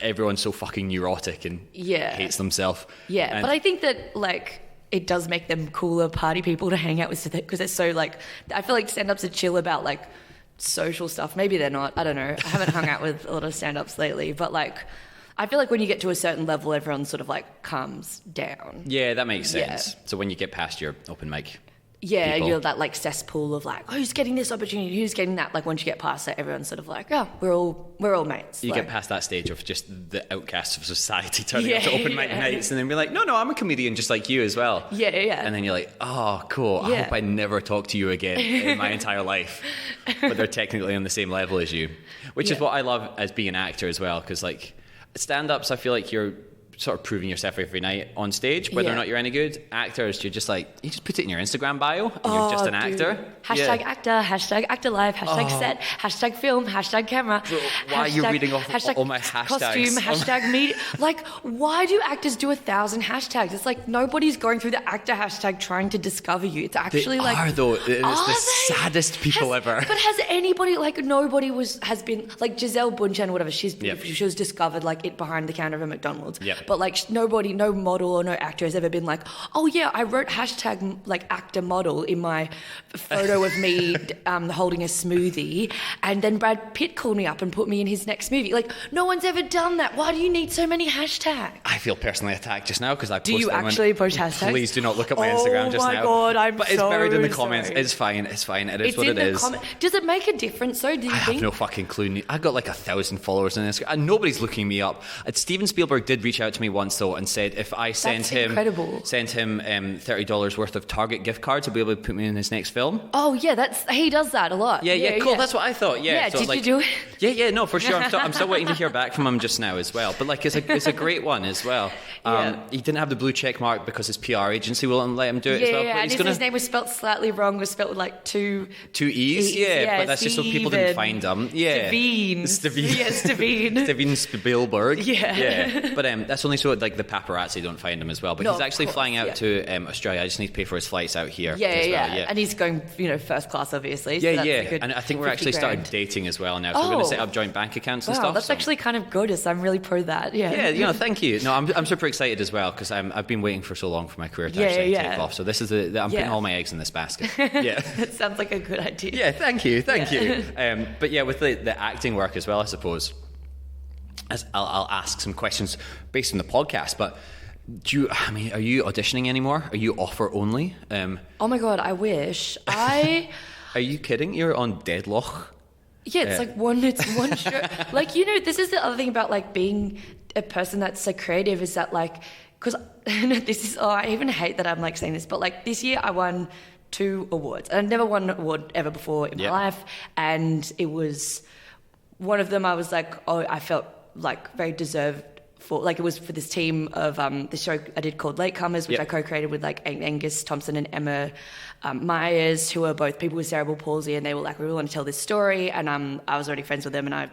everyone's so fucking neurotic and hates themselves. Yeah, but I think that like it does make them cooler party people to hang out with because they're so like, I feel like stand-ups are chill about like social stuff. Maybe they're not. I don't know. I haven't hung out with a lot of stand-ups lately, but like I feel like when you get to a certain level, everyone sort of like calms down. Yeah, that makes sense. So when you get past your open mic, people. You're that like cesspool of like, who's getting this opportunity, who's getting that. Like once you get past that, everyone's sort of like, oh, we're all mates. You get past that stage of just the outcasts of society turning up to open mic nights and then be like, no, I'm a comedian just like you as well. Yeah. And then you're like, oh, cool. I hope I never talk to you again in my entire life. But they're technically on the same level as you, which is what I love as being an actor as well. Because like stand-ups, I feel like you're sort of proving yourself every night on stage, whether or not you're any good. Actors, you're just like, you just put it in your Instagram bio and you're just an actor. Hashtag actor, hashtag actor live, hashtag set, hashtag film, hashtag camera. Bro, why are you reading off all my hashtags? Costume, hashtag media. Like, why do actors do 1,000 hashtags? It's like nobody's going through the actor hashtag trying to discover you. It's actually they like are though. It's the saddest people ever. But has anybody like nobody has been like Giselle Bundchen, whatever. She's beautiful. She was discovered like it behind the counter of a McDonald's. But like nobody, no model or no actor has ever been like, oh yeah, I wrote hashtag like actor model in my photo of me holding a smoothie, and then Brad Pitt called me up and put me in his next movie. Like no one's ever done that. Why do you need so many hashtags? I feel personally attacked just now because I post them. Do you actually post hashtags? Please do not look at my Instagram just now. Oh my God, but it's buried in the comments. It's fine. It is what it is. Does it make a difference though? Do you think? I have no fucking clue. I got like 1,000 followers on Instagram and nobody's looking me up. Steven Spielberg did reach out out to me once though and said if I sent him $30 worth of Target gift cards, he'll be able to put me in his next film. Oh yeah, he does that a lot. Yeah, cool. That's what I thought. Yeah. So, did you do it? Yeah, no, for sure. I'm still waiting to hear back from him just now as well. But like, it's a great one as well. He didn't have the blue check mark because his PR agency wouldn't let him do it as well. Yeah, and his name was spelled slightly wrong. Was spelled with like two E's. Yeah, but that's just so people didn't find him. Yeah, Steven Spielberg. Yeah. But that's only so like the paparazzi don't find him as well. But he's actually flying out to Australia. I just need to pay for his flights out here. Yeah. And he's going, first class, obviously. So and I think we're actually started dating as well now. So we're going to set up joint bank accounts and stuff. That's actually kind of good. So I'm really pro that. Yeah, thank you. No, I'm super excited as well because I've been waiting for so long for my career to actually take off. So this is I'm putting all my eggs in this basket. Yeah, it sounds like a good idea. Yeah, thank you. But yeah, with the acting work as well, I suppose. I'll ask some questions based on the podcast, but are you auditioning anymore? Are you offer only? Oh my God, I wish. Are you kidding? You're on Deadloch. Yeah, it's like one show. Like, this is the other thing about like being a person that's so creative is that like, because I even hate that I'm like saying this, but like this year I won 2 awards. I've never won an award ever before in my life, and it was one of them. I was like, I felt like very deserved for, like, it was for this team of the show I did called Latecomers, which I co-created with like Angus Thompson and Emma Myers, who are both people with cerebral palsy, and they were like, we really want to tell this story, and I was already friends with them, and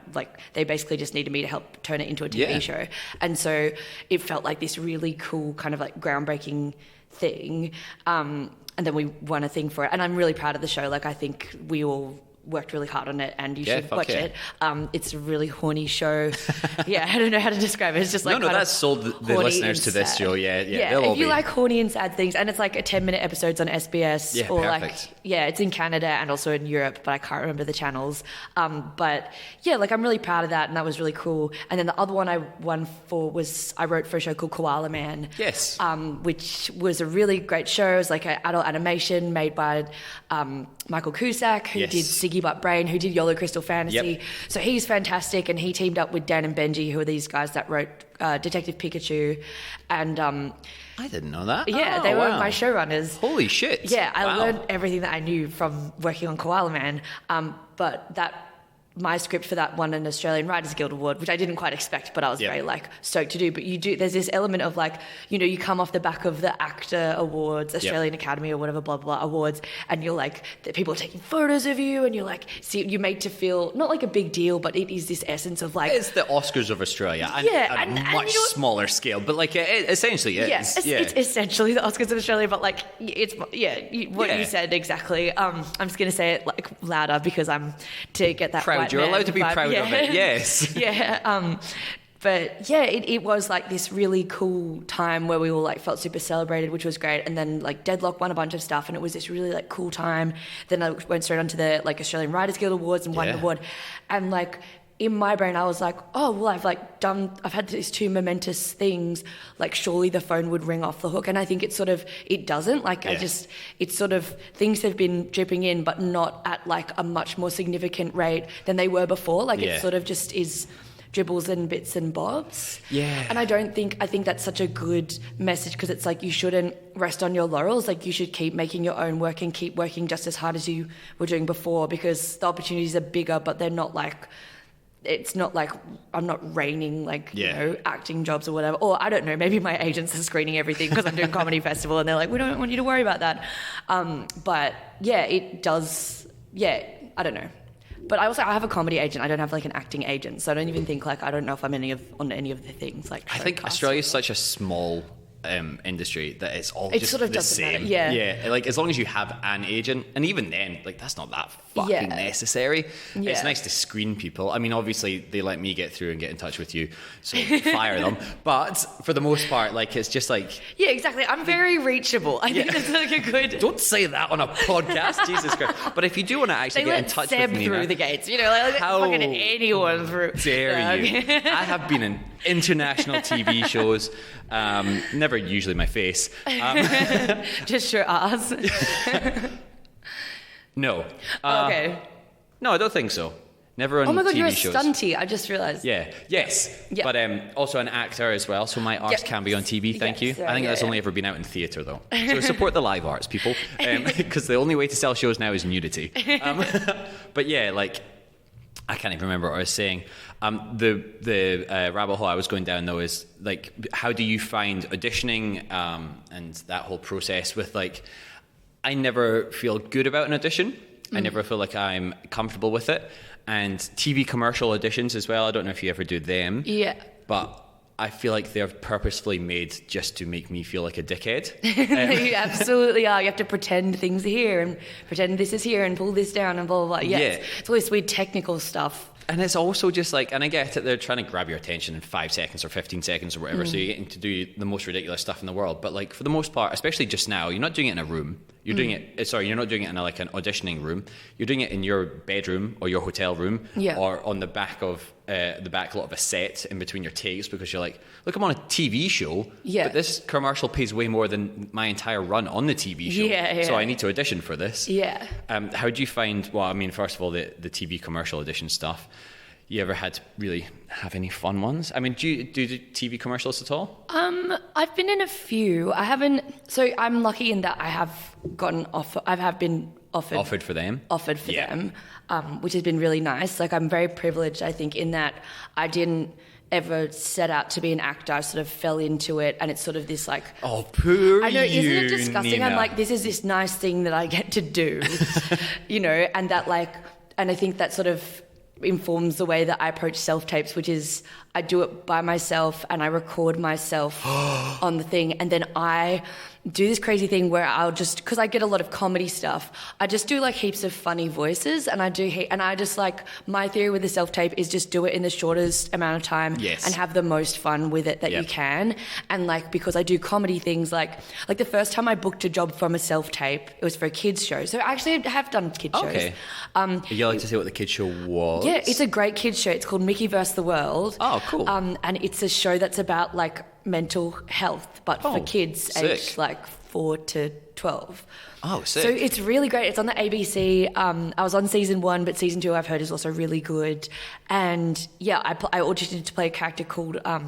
they basically just needed me to help turn it into a TV show, and so it felt like this really cool kind of like groundbreaking thing, and then we won a thing for it, and I'm really proud of the show. Like, I think we all worked really hard on it, and you should watch it. It's a really horny show. I don't know how to describe it. It's just like that's sold the listeners to this show. Yeah. If you like horny and sad things, and it's like a 10-minute episodes on SBS, or perfect. It's in Canada and also in Europe, but I can't remember the channels. But yeah, like I'm really proud of that, and that was really cool. And then the other one I won for was I wrote for a show called Koala Man. Yes. Which was a really great show. It was like an adult animation made by Michael Cusack, who did Siggy But Brain, who did YOLO Crystal Fantasy. So he's fantastic, and he teamed up with Dan and Benji, who are these guys that wrote Detective Pikachu. And I didn't know that. Yeah, they were my showrunners. Holy shit. Yeah, I learned everything that I knew from working on Koala Man. But my script for that won an Australian Writers Guild Award, which I didn't quite expect, but I was very like stoked to do. But there's this element of like, you come off the back of the ACTA Awards, Australian Academy or whatever, blah, blah, awards, and you're like, people are taking photos of you, and you're like, you're made to feel not like a big deal, but it is this essence of like... It's the Oscars of Australia, and much smaller scale, but like essentially it is. It's essentially the Oscars of Australia, but like, it's, you said exactly. I'm just going to say it like louder because I'm to get that proud. You're allowed to be proud of it, yes. But yeah, it was like this really cool time where we all like felt super celebrated, which was great. And then like Deadloch won a bunch of stuff, and it was this really like cool time. Then I went straight onto the like Australian Writers Guild Awards and won an award. And like in my brain, I was like, oh, well, I've had these 2 momentous things, like surely the phone would ring off the hook. And I think it doesn't. Like it's sort of, things have been dripping in, but not at like a much more significant rate than they were before. Like it sort of just is dribbles and bits and bobs. Yeah. And I think that's such a good message, because it's like you shouldn't rest on your laurels. Like you should keep making your own work and keep working just as hard as you were doing before, because the opportunities are bigger, but they're not like... It's not like I'm not raining like, acting jobs or whatever. Or I don't know, maybe my agents are screening everything because I'm doing comedy festival, and they're like, we don't want you to worry about that. But yeah, it does. Yeah, I don't know. But I have a comedy agent. I don't have like an acting agent. So I don't even think like, I don't know if I'm on any of the things. Like, I think Australia is such a small industry that it's all just sort of the same. Yeah. Like as long as you have an agent, and even then, like that's not that fucking necessary. It's nice to screen people. I mean, obviously they let me get through and get in touch with you, so fire them. But for the most part, like it's just like exactly. I'm very reachable. I think that's like a good. Don't say that on a podcast, Jesus Christ. But if you do want to actually get in touch with Nina, through the gates, like how fucking anyone through. Dare you? I have been in international TV shows. Never usually my face. Just your ass. No. Okay. No, I don't think so. Never on Oh my God, TV you're a shows. stunty. I just realised. Yeah. Yes. Yeah. But also an actor as well. So my arts can be on TV. Thank you. I think that's only ever been out in theatre though. So support the live arts, people, because the only way to sell shows now is nudity. But yeah, like I can't even remember what I was saying. The rabbit hole I was going down though is like, how do you find auditioning and that whole process with like, I never feel good about an audition. I never feel like I'm comfortable with it. And TV commercial auditions as well. I don't know if you ever do them. Yeah. But I feel like they're purposefully made just to make me feel like a dickhead. You absolutely are. You have to pretend things are here and pretend this is here and pull this down and blah, blah, blah. Yeah. It's all this weird technical stuff. And it's also just like, and I get it, they're trying to grab your attention in 5 seconds or 15 seconds or whatever, so you're getting to do the most ridiculous stuff in the world. But like for the most part, especially just now, you're not doing it in a room. You're doing it, sorry, you're not doing it in like an auditioning room. You're doing it in your bedroom or your hotel room or on the back of the back lot of a set in between your takes, because you're like, look, I'm on a TV show, but this commercial pays way more than my entire run on the TV show. So I need to audition for this. How do you find, well, I mean, first of all, the TV commercial audition stuff. You ever had to really have any fun ones? I mean, do you do TV commercials at all? I've been in a few. I haven't. So I'm lucky in that I have gotten offer. I have been offered for them, which has been really nice. Like I'm very privileged, I think, in that I didn't ever set out to be an actor. I sort of fell into it, and it's sort of this like, oh, poor I know, you, isn't it disgusting? Nina. I'm like, this is this nice thing that I get to do, you know, and that like, and I think that sort of informs the way that I approach self-tapes, which is I do it by myself and I record myself on the thing, and then I do this crazy thing where I'll just, because I get a lot of comedy stuff, I just do like heaps of funny voices, and I just like, my theory with the self-tape is just do it in the shortest amount of time and have the most fun with it that you can. And like, because I do comedy things, like the first time I booked a job from a self-tape, it was for a kids show. So actually I have done kids shows. Would you like to say what the kids show was? Yeah, it's a great kids show. It's called Mickey vs. the World. Oh, cool. And it's a show that's about like mental health, but for kids aged like 4 to 12. Oh, sick. So it's really great. It's on the ABC. I was on season 1, but season 2 I've heard is also really good. And yeah, I auditioned to play a character called, I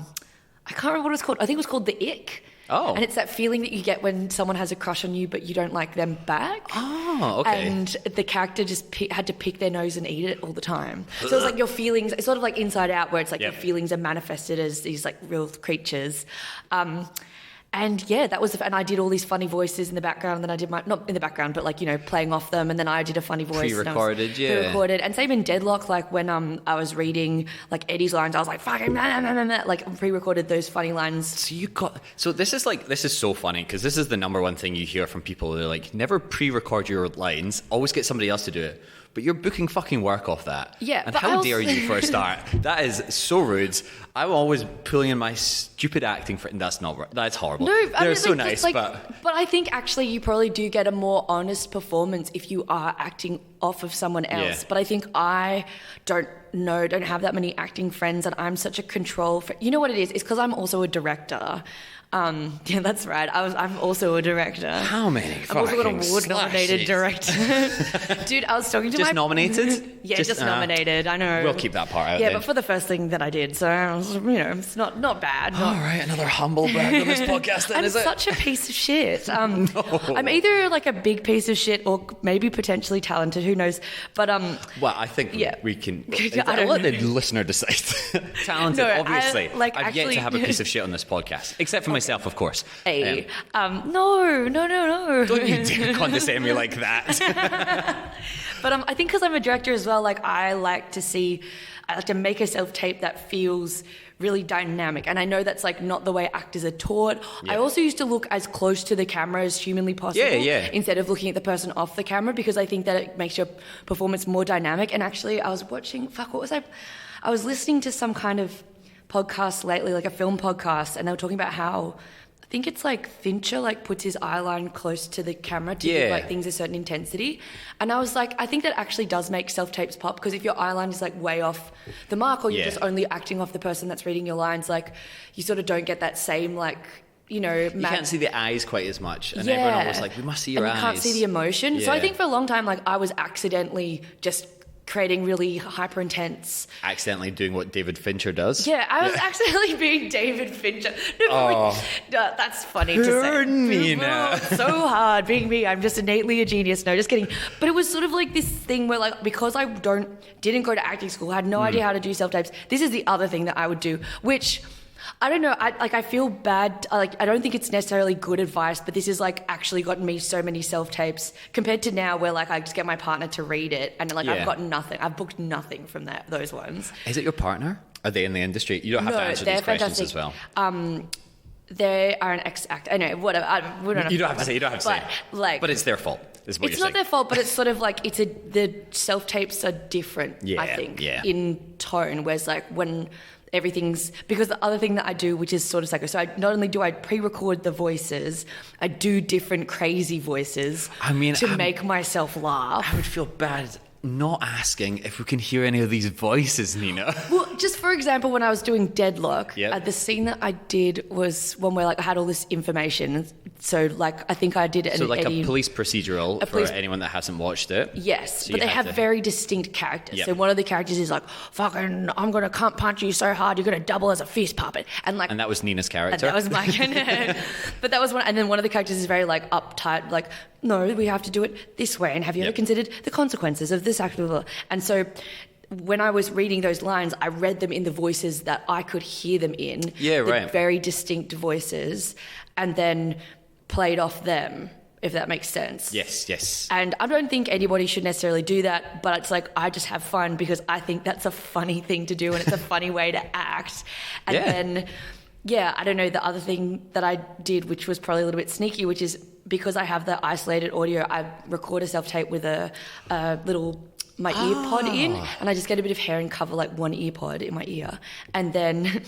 can't remember what it was called. I think it was called The Ick. Oh. And it's that feeling that you get when someone has a crush on you, but you don't like them back. Oh, okay. And the character just had to pick their nose and eat it all the time. So it's like your feelings, it's sort of like Inside Out, where it's like your feelings are manifested as these like real creatures. And yeah, that was, and I did all these funny voices in the background, and then I did my, not in the background, but like, you know, playing off them, and then I did a funny voice. Pre-recorded, Pre-recorded. And same in Deadloch, like when I was reading like Eddie's lines, I was like, fucking, like pre-recorded those funny lines. So this is so funny, because this is the number one thing you hear from people. They're like, never pre-record your lines, always get somebody else to do it. But you're booking fucking work off that. Yeah. And how dare you for a start? That is so rude. I'm always pulling in my stupid acting for, that's horrible. No, they're so nice, but I think actually you probably do get a more honest performance if you are acting off of someone else. Yeah. But I think I don't have that many acting friends, and I'm such a control. You know what it is? It's because I'm also a director. Yeah, that's right. I'm also a director. How many? I'm also an award-nominated director. Dude, I was talking to just nominated? Yeah, just nominated. I know. We'll keep that part out. Yeah, then. But for the first thing that I did, so you know, it's not bad. All right, another humble brag on this podcast. Then, I'm such a piece of shit. No. I'm either like a big piece of shit or maybe potentially talented. Who knows? But well, I think we can. I'll let the listener decide. Talented, obviously. I've yet to have a piece of shit on this podcast, except for myself, of course. Hey, no. Don't you dare condescend me like that. But I think because I'm a director as well, like I like to make a self-tape that feels really dynamic. And I know that's like not the way actors are taught. Yeah. I also used to look as close to the camera as humanly possible instead of looking at the person off the camera, because I think that it makes your performance more dynamic. And actually I was watching, I was listening to some kind of podcast lately, like a film podcast, and they were talking about how I think it's like Fincher like puts his eye line close to the camera to give like things a certain intensity. And I was like, I think that actually does make self-tapes pop, because if your eye line is like way off the mark, or you're just only acting off the person that's reading your lines, like you sort of don't get that same like, you know, you can't see the eyes quite as much, and everyone was like, we must see your eyes. You can't see the emotion. So I think for a long time, like I was accidentally just creating really hyper intense. Accidentally doing what David Fincher does. Yeah, I was accidentally being David Fincher. No, that's funny to say. Nina. It's so hard being me. I'm just innately a genius. No, just kidding. But it was sort of like this thing where, like, because I didn't go to acting school, I had no idea how to do self-tapes. This is the other thing that I would do, which I don't know. I feel bad. I don't think it's necessarily good advice, but this has like actually gotten me so many self-tapes compared to now where like I just get my partner to read it and like I've got nothing. I've booked nothing from those ones. Is it your partner? Are they in the industry? You don't have to answer these questions as well. They are an ex-actor. I know, whatever. You don't have to say. You don't have to say. Like, but it's their fault. Is what it's you're not their fault, but it's sort of like the self-tapes are different. I think in tone. Whereas like when everything's, because the other thing that I do, which is sort of psycho, so not only do I pre-record the voices, I do different crazy voices to make myself laugh. I would feel bad not asking if we can hear any of these voices, Nina. Well, just for example, when I was doing Deadloch, the scene that I did was one where like I had all this information. So like I think I did it. So like a police procedural for anyone that hasn't watched it. Yes, so but they have very distinct characters. Yep. So one of the characters is like, "Fucking, I'm gonna can't punch you so hard, you're gonna double as a fist puppet." And that was Nina's character. And that was my but that was one. And then one of the characters is very like uptight, like, "No, we have to do it this way. And have you ever considered the consequences of this act?" And so when I was reading those lines, I read them in the voices that I could hear them in. Yeah, right. Very distinct voices, and then played off them, if that makes sense. Yes. And I don't think anybody should necessarily do that, but it's like I just have fun because I think that's a funny thing to do and it's a funny way to act. And then, I don't know, the other thing that I did, which was probably a little bit sneaky, which is because I have the isolated audio, I record a self-tape with a little my ear pod in, and I just get a bit of hair and cover like one ear pod in my ear, and then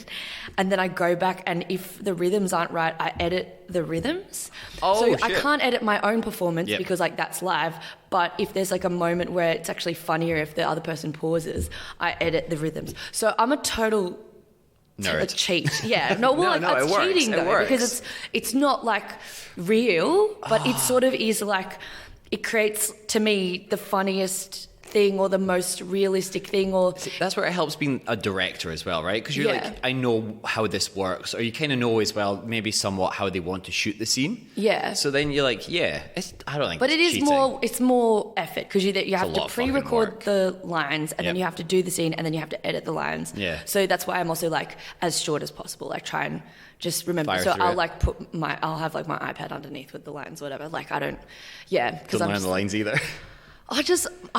I go back, and if the rhythms aren't right, I edit the rhythms. So I can't edit my own performance because like that's live, but if there's like a moment where it's actually funnier if the other person pauses, I edit the rhythms. So I'm a total nerd. Cheat. Yeah. No, well, it's cheating though, because it's not like real, but it sort of is like, it creates to me the funniest thing or the most realistic thing. Or see, that's where it helps being a director as well, right? Because you're like, I know how this works, or you kind of know as well maybe somewhat how they want to shoot the scene. Yeah. So then you're like, I don't think. But it's cheating. It's more effort because you have to pre-record the lines and then you have to do the scene and then you have to edit the lines. Yeah. So that's why I'm also like as short as possible. Like try and just remember. So I'll like I'll have like my iPad underneath with the lines, or whatever. Like I don't. Yeah. Because don't learn the lines either. I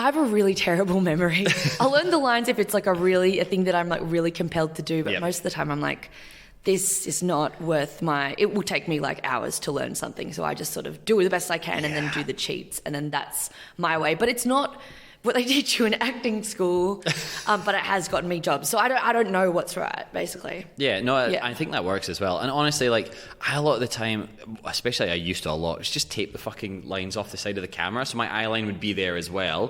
have a really terrible memory. I'll learn the lines if it's like a thing that I'm like really compelled to do, but most of the time I'm like, this is not worth it will take me like hours to learn something. So I just sort of do the best I can and then do the cheats, and then that's my way. But it's not what they teach you in acting school, but it has gotten me jobs. So I don't know what's right, basically. Yeah, no, I think that works as well. And honestly, like, a lot of the time, especially I used to a lot, it's just tape the fucking lines off the side of the camera, so my eye line would be there as well.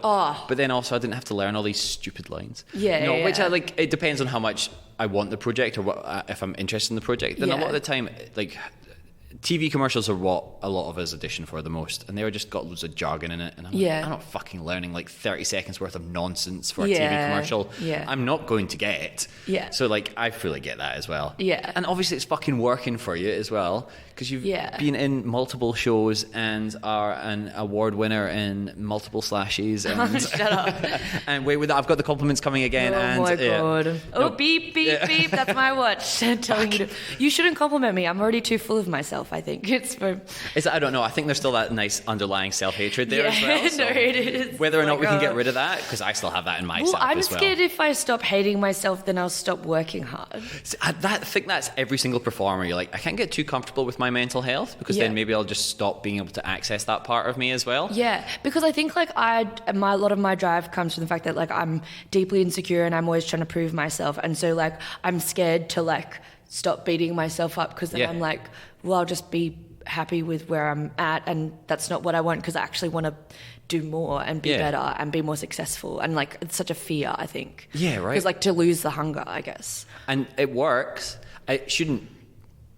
But then also I didn't have to learn all these stupid lines. Which I like, it depends on how much I want the project or if I'm interested in the project. Then a lot of the time, like, TV commercials are what a lot of us audition for the most, and they were just got loads of jargon in it, and I'm like, I'm not fucking learning like 30 seconds worth of nonsense for a TV commercial. I'm not going to get. So like I fully get that as well. And obviously it's fucking working for you as well, because you've been in multiple shows and are an award winner in multiple slashes. And shut up. And wait, I've got the compliments coming again. Oh my god. Beep beep beep. That's my watch telling you shouldn't compliment me. I'm already too full of myself. I think I don't know. I think there's still that nice underlying self-hatred there as well. So it is. Whether or not we can get rid of that, because I still have that in myself. I'm scared if I stop hating myself, then I'll stop working hard. See, I think that's every single performer. You're like, I can't get too comfortable with my mental health, because then maybe I'll just stop being able to access that part of me as well. Yeah, because I think like a lot of my drive comes from the fact that like I'm deeply insecure and I'm always trying to prove myself, and so like I'm scared to like stop beating myself up, because then I'm like, well, I'll just be happy with where I'm at, and that's not what I want, because I actually want to do more and be better and be more successful, and like it's such a fear, I think. Yeah, right. Because like to lose the hunger, I guess. And it works. It shouldn't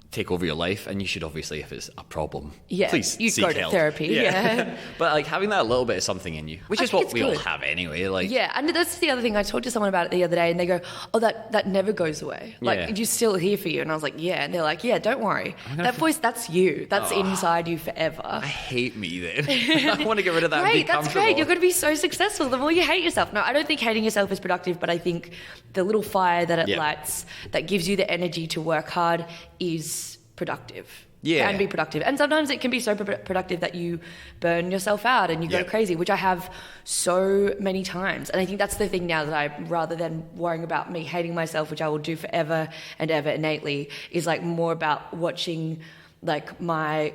take over your life, and you should obviously, if it's a problem, yeah, please you seek go to help. therapy. Yeah. But like having that little bit of something in you, which is what we all have anyway. Like, yeah, and that's the other thing. I talked to someone about it the other day, and they go, "Oh, that never goes away. Like, you're still here for you." And I was like, "Yeah," and they're like, "Yeah, don't worry. That voice, that's you. That's inside you forever." I hate me then. I want to get rid of that. Great, and be that's comfortable. great. You're going to be so successful the more you hate yourself. No, I don't think hating yourself is productive, but I think the little fire that it lights, that gives you the energy to work hard, is productive. Yeah. Can be productive. And sometimes it can be so productive that you burn yourself out and you go crazy, which I have so many times. And I think that's the thing now, that I, rather than worrying about me hating myself, which I will do forever and ever innately, is like more about watching like my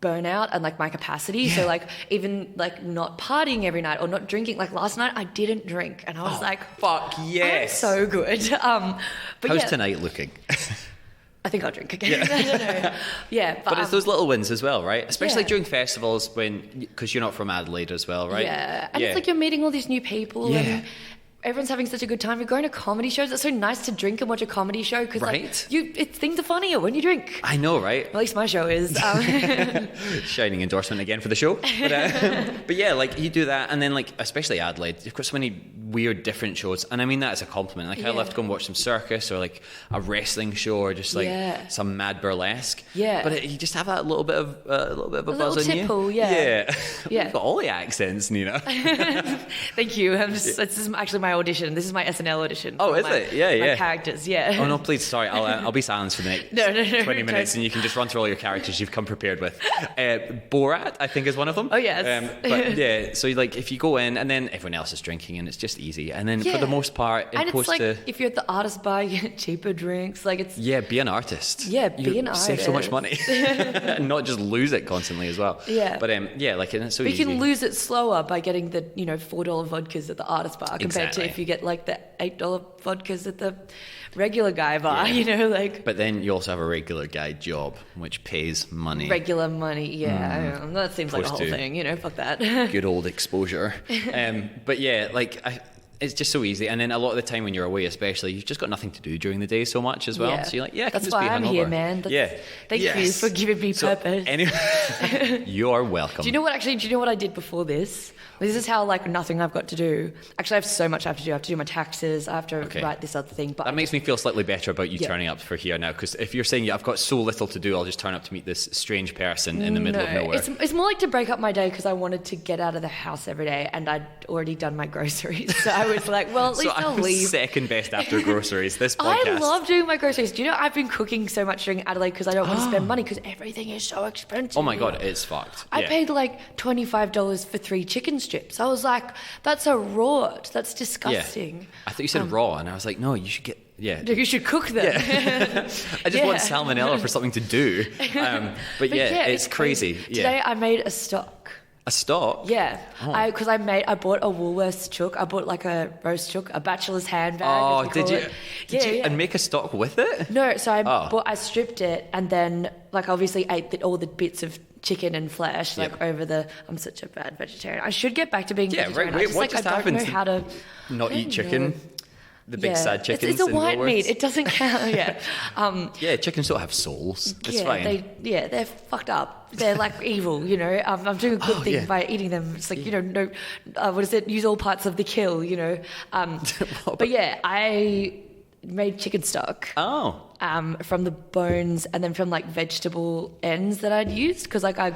burnout and like my capacity. So like even like not partying every night or not drinking. Like last night I didn't drink and I was like, fuck yes. I'm so good. But how's tonight looking? I think I'll drink again. I don't know. Yeah, but it's those little wins as well, right? Especially during festivals, because you're not from Adelaide as well, right? Yeah, and it's like you're meeting all these new people and everyone's having such a good time. You're going to comedy shows. It's so nice to drink and watch a comedy show because things are funnier when you drink. I know, right? At least my show is. Shining endorsement again for the show. But yeah, like you do that, and then like especially Adelaide, you've got so many weird different shows, and I mean that as a compliment. Like I love to go and watch some circus or like a wrestling show or just like some mad burlesque. Yeah. But you just have that little bit of a buzz in tipple, you. Yeah. You've got all the accents, Nina. Thank you. This is actually my audition. This is my SNL audition. Oh, is it? Yeah. My characters, Oh no, please, sorry. I'll be silenced for the next 20 minutes, and you can just run through all your characters you've come prepared with. Borat, I think, is one of them. Oh yes. But yeah, so like if you go in, and then everyone else is drinking, and it's just easy. And then for the most part, it's like if you're at the artist bar, you get cheaper drinks. Like it's be an artist. Yeah, be an artist. Save so much money, and not just lose it constantly as well. Yeah. But like and it's so easy. You can lose it slower by getting the $4 vodkas at the artist bar compared to if you get like the $8 vodkas at the regular guy bar. But then you also have a regular guy job, which pays money. Regular money, that seems like a whole thing. Fuck that. Good old exposure. But yeah, like it's just so easy. And then a lot of the time when you're away, especially, you've just got nothing to do during the day so much as well. Yeah. So you're like, I can that's just why be I'm hungover. here, man. Thank you for giving me purpose. Anyway, you're welcome. Do you know what I did before this? This is how like nothing I've got to do. Actually, I have so much I have to do. I have to do my taxes. I have to write this other thing. But that makes me feel slightly better about you turning up for here now. Because if you're saying I've got so little to do, I'll just turn up to meet this strange person in the middle of nowhere. It's more like to break up my day because I wanted to get out of the house every day, and I'd already done my groceries. So I was like, well, at least I'll leave. Second best after groceries. This podcast. I love doing my groceries. Do you know I've been cooking so much during Adelaide because I don't want to spend money because everything is so expensive. Oh my god, it's fucked. I paid like $25 for 3 chicken strips. I was like, that's a rot. That's disgusting. Yeah. I thought you said raw, and I was like, no, you should get. Yeah. You should cook them. Yeah. I just want salmonella for something to do. But it's crazy. Today I made a stock. A stock? Yeah. Because I bought a Woolworths chook. I bought like a roast chook, a bachelor's handbag. Oh, did you? Did you? And make a stock with it? No, so I stripped it and then like obviously ate all the bits of chicken and flesh I'm such a bad vegetarian. I should get back to being vegetarian. Right. Wait, I don't know how to not eat chicken. The big sad chickens. It's a white meat. It doesn't count. Yeah. Chickens don't have souls. It's fine. They're fucked up. They're like evil. I'm doing a good thing by eating them. It's like no. What is it? Use all parts of the kill. But I made chicken stock. Oh. From the bones and then from like vegetable ends that I'd used because like I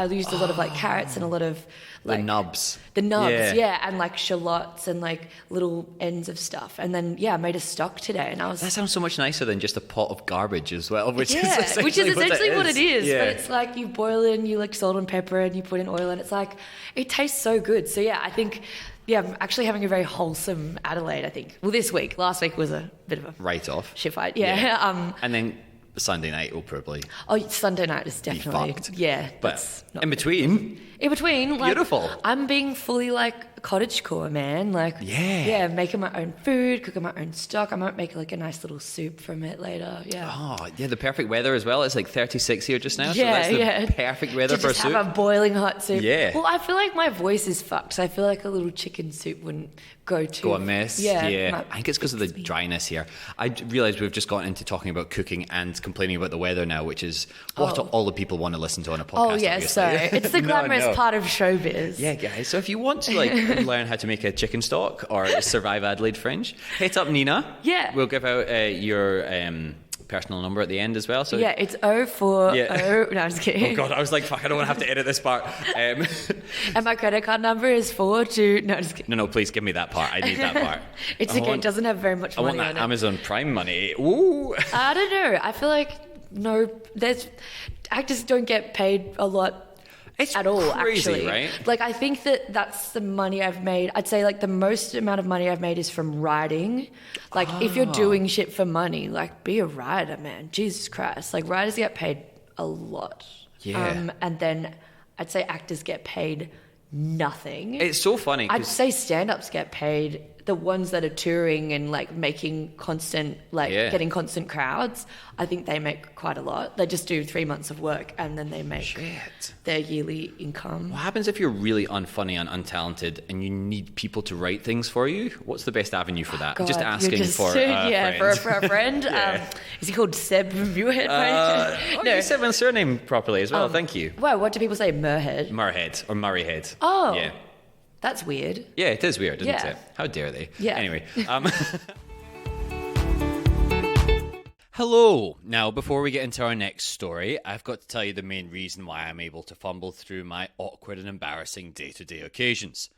used a lot of like carrots and a lot of like the nubs, and like shallots and like little ends of stuff, and then I made a stock today, and that sounds so much nicer than just a pot of garbage as well, which is essentially what it is. But it's like you boil it and you like salt and pepper and you put in oil and it's like it tastes so good. So I think. Yeah, I'm actually having a very wholesome Adelaide, I think. Well, this week. Last week was a bit of a... Write-off. Shit fight, yeah. And then Sunday night will probably... Oh, Sunday night is definitely... fucked. Yeah. But in between... In between, like... Beautiful. I'm being fully, like, cottagecore, man. Like... Yeah, making my own food, cooking my own stock. I might make, like, a nice little soup from it later, Oh, yeah, the perfect weather as well. It's, like, 36 here just now, so that's the perfect weather for a soup. To just have a boiling hot soup. Yeah. Well, I feel like my voice is fucked, so I feel like a little chicken soup wouldn't go amiss. Yeah. I think it's because of the dryness here. I realised we've just gotten into talking about cooking and complaining about the weather now, which is what all the people want to listen to on a podcast. Oh, yeah, obviously. so it's the glamorous part of showbiz. Yeah, guys. So if you want to learn how to make a chicken stock or survive Adelaide Fringe, hit up Nina. Yeah. We'll give out your personal number at the end as well. So yeah, it's 040. No, I'm just kidding. Oh God, I was like, fuck, I don't want to have to edit this part. And my credit card number is 42. No, I'm just kidding. No, please give me that part. I need that part. It's okay. It doesn't have very much money on it. I want that Amazon Prime money. Ooh. I don't know. I feel like actors don't get paid a lot. It's at all, crazy, actually. Right? Like, I think that's the money I've made. I'd say, like, the most amount of money I've made is from writing. Like, if you're doing shit for money, like, be a writer, man. Jesus Christ. Like, writers get paid a lot. Yeah. And then I'd say actors get paid nothing. It's so funny. I'd say stand-ups get paid. The ones that are touring and, like, making constant, like, getting constant crowds, I think they make quite a lot. They just do 3 months of work and then they make their yearly income. What happens if you're really unfunny and untalented and you need people to write things for you? What's the best avenue for that? God, just asking for a friend. For a friend. Is he called Seb Muirhead? You said my surname properly as well. Thank you. Well, what do people say? Murhead? Murhead or Murrayhead. Oh. Yeah. That's weird. Yeah, it is weird, isn't it? How dare they? Yeah. Anyway. Hello. Now, before we get into our next story, I've got to tell you the main reason why I'm able to fumble through my awkward and embarrassing day-to-day occasions.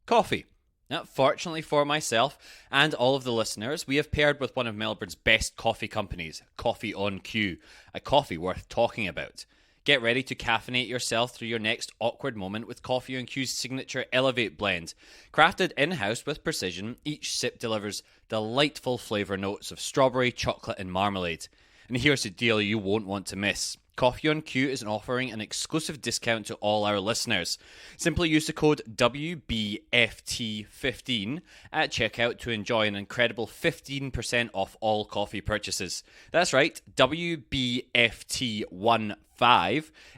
Coffee. Now, fortunately for myself and all of the listeners, we have paired with one of Melbourne's best coffee companies, Coffee on Q, a coffee worth talking about. Get ready to caffeinate yourself through your next awkward moment with Coffee on Q's signature Elevate blend. Crafted in-house with precision, each sip delivers delightful flavour notes of strawberry, chocolate and marmalade. And here's the deal you won't want to miss. Coffee on Q is offering an exclusive discount to all our listeners. Simply use the code WBFT15 at checkout to enjoy an incredible 15% off all coffee purchases. That's right, WBFT15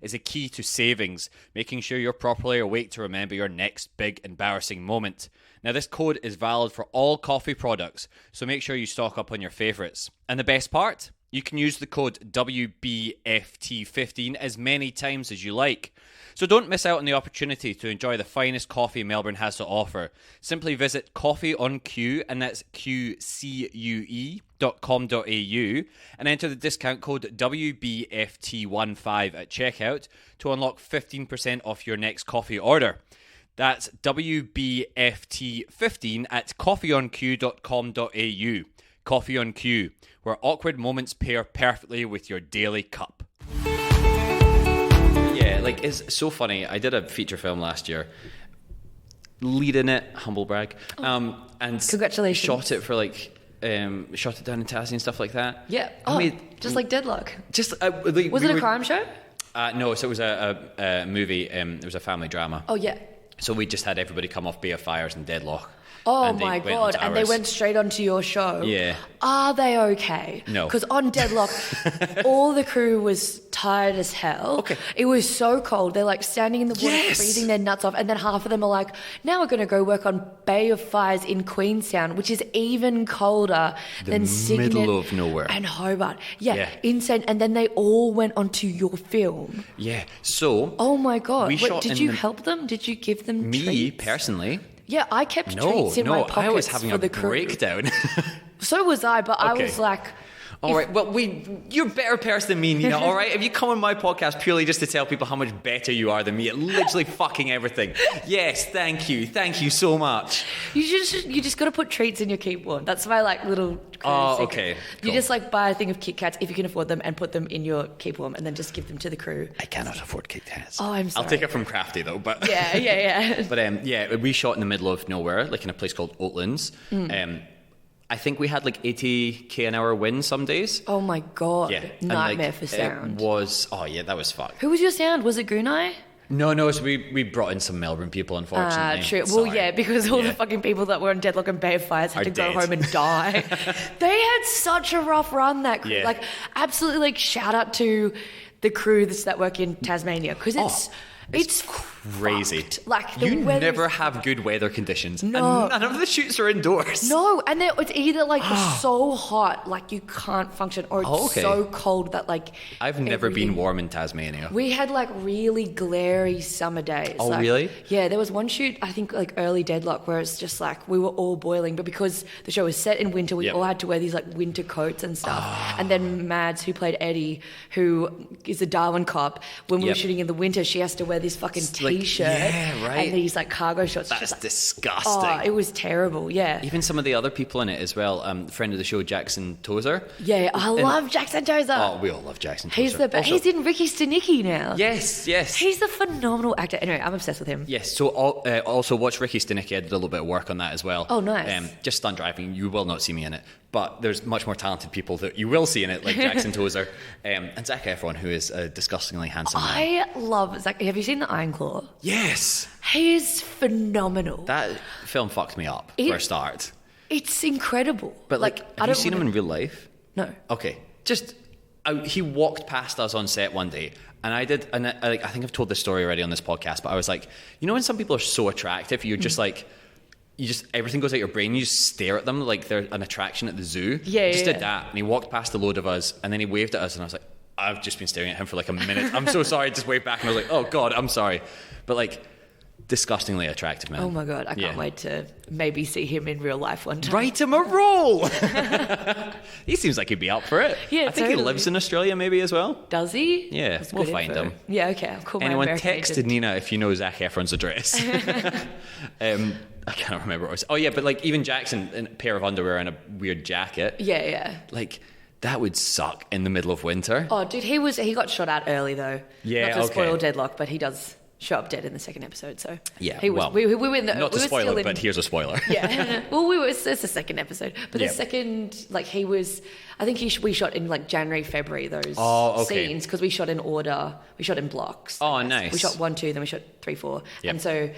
is a key to savings, making sure you're properly awake to remember your next big embarrassing moment. Now, this code is valid for all coffee products, so make sure you stock up on your favourites. And the best part? You can use the code WBFT15 as many times as you like. So don't miss out on the opportunity to enjoy the finest coffee Melbourne has to offer. Simply visit Coffee on Q, and that's QCUE.com.au, and enter the discount code WBFT15 at checkout to unlock 15% off your next coffee order. That's WBFT15 at coffeeonq.com.au. Coffee on Q, where awkward moments pair perfectly with your daily cup. Yeah, like, it's so funny. I did a feature film last year, lead in it, humble brag, and congratulations. Shot it for shot it down in Tassie and stuff like that. Yeah, just like Deadloch. Was it a crime show? No, so it was a movie. It was a family drama. Oh yeah. So we just had everybody come off Bay of Fires and Deadloch. Oh my God, and they went straight onto your show. Yeah. Are they okay? No. Because on Deadloch, all the crew was tired as hell. Okay. It was so cold. They're like standing in the water, freezing their nuts off, and then half of them are like, now we're going to go work on Bay of Fires in Queenstown, which is even colder than Signet. Middle of nowhere. And Hobart. Yeah, insane. And then they all went onto your film. Yeah, so... Oh my God. Did you help them? Did you give them treats? Me, personally... Yeah, I kept treats in my pockets. I was having for the breakdown. So was I, but I was like... All right, well, you're a better person than me, Nina, all right? If you come on my podcast purely just to tell people how much better you are than me at literally fucking everything. Yes, thank you so much. You just got to put treats in your Keep Warm. That's my little secret. Okay, cool. You just buy a thing of Kit Kats if you can afford them and put them in your Keep Warm and then just give them to the crew. I cannot afford Kit Kats. Oh, I'm sorry. I'll take it from Crafty though, but... Yeah. But we shot in the middle of nowhere, in a place called Oatlands. I think we had 80k an hour win some days. Oh my God. Yeah. Nightmare for sound. It was, that was fucked. Who was your sound? Was it Gunai? No, so we brought in some Melbourne people, unfortunately. True. Well, yeah, because all the fucking people that were on Deadloch and Bay of Fires had to go home and die. They had such a rough run, that crew. Yeah. Absolutely, shout out to the crews that work in Tasmania, because It's crazy. Fucked. Like you never have good weather conditions. No. And none of the shoots are indoors. No, and it's either like so hot, like you can't function, or it's so cold that like I've never been warm in Tasmania. We had like really glary summer days. Oh, like, really? Yeah, there was one shoot, I think like early Deadloch, where it's just like we were all boiling, but because the show was set in winter, we all had to wear these like winter coats and stuff. And then Mads, who played Eddie, who is a Darwin cop, when we were shooting in the winter, she has to wear this fucking t-shirt and these like cargo shorts. That's like, disgusting. Oh, it was terrible. Yeah. Even some of the other people in it as well. Friend of the show, Jackson Tozer. Yeah, I love Jackson Tozer. Oh, we all love Jackson Tozer. He's the best. He's in Ricky Stenicki now. Yes. He's a phenomenal actor. Anyway, I'm obsessed with him. Yes. So also watch Ricky Stenicki. I did a little bit of work on that as well. Oh, nice. Just stunt driving. You will not see me in it, but there's much more talented people that you will see in it, like Jackson Tozer and Zac Efron, who is a disgustingly handsome man. I love Zac. Have you seen The Iron Claw? Yes. He is phenomenal. That film fucked me up for a start. It's incredible. But have you seen him in real life? No. Okay. He walked past us on set one day, and I think I've told this story already on this podcast, but I was like, you know when some people are so attractive, you're just like, everything goes out your brain, you just stare at them like they're an attraction at the zoo. Yeah, He just did that, and he walked past a load of us, and then he waved at us, and I was like, I've just been staring at him for like a minute. I'm so sorry. I just waved back, and I was like, oh God, I'm sorry. But like, disgustingly attractive man. Oh my God, I can't wait to maybe see him in real life one time. Write him a role. He seems like he'd be up for it. Yeah, I think he lives in Australia maybe as well. Does he? Yeah, we'll find him. Yeah, okay, I'll call Anyone my texted Nina if you know Zac Efron's address. I can't remember what it was. Oh yeah, but like even Jackson in a pair of underwear and a weird jacket. Yeah. Like that would suck in the middle of winter. Oh dude, he got shot out early though. Yeah, not to spoil Deadloch, but he does show up dead in the second episode. So yeah, we were in the not to spoil it, but here's a spoiler. Yeah, well, it's the second episode, but the second like I think we shot in like January, February those scenes because we shot in order, we shot in blocks. Oh, nice. We shot 1, 2, then we shot 3, 4, and so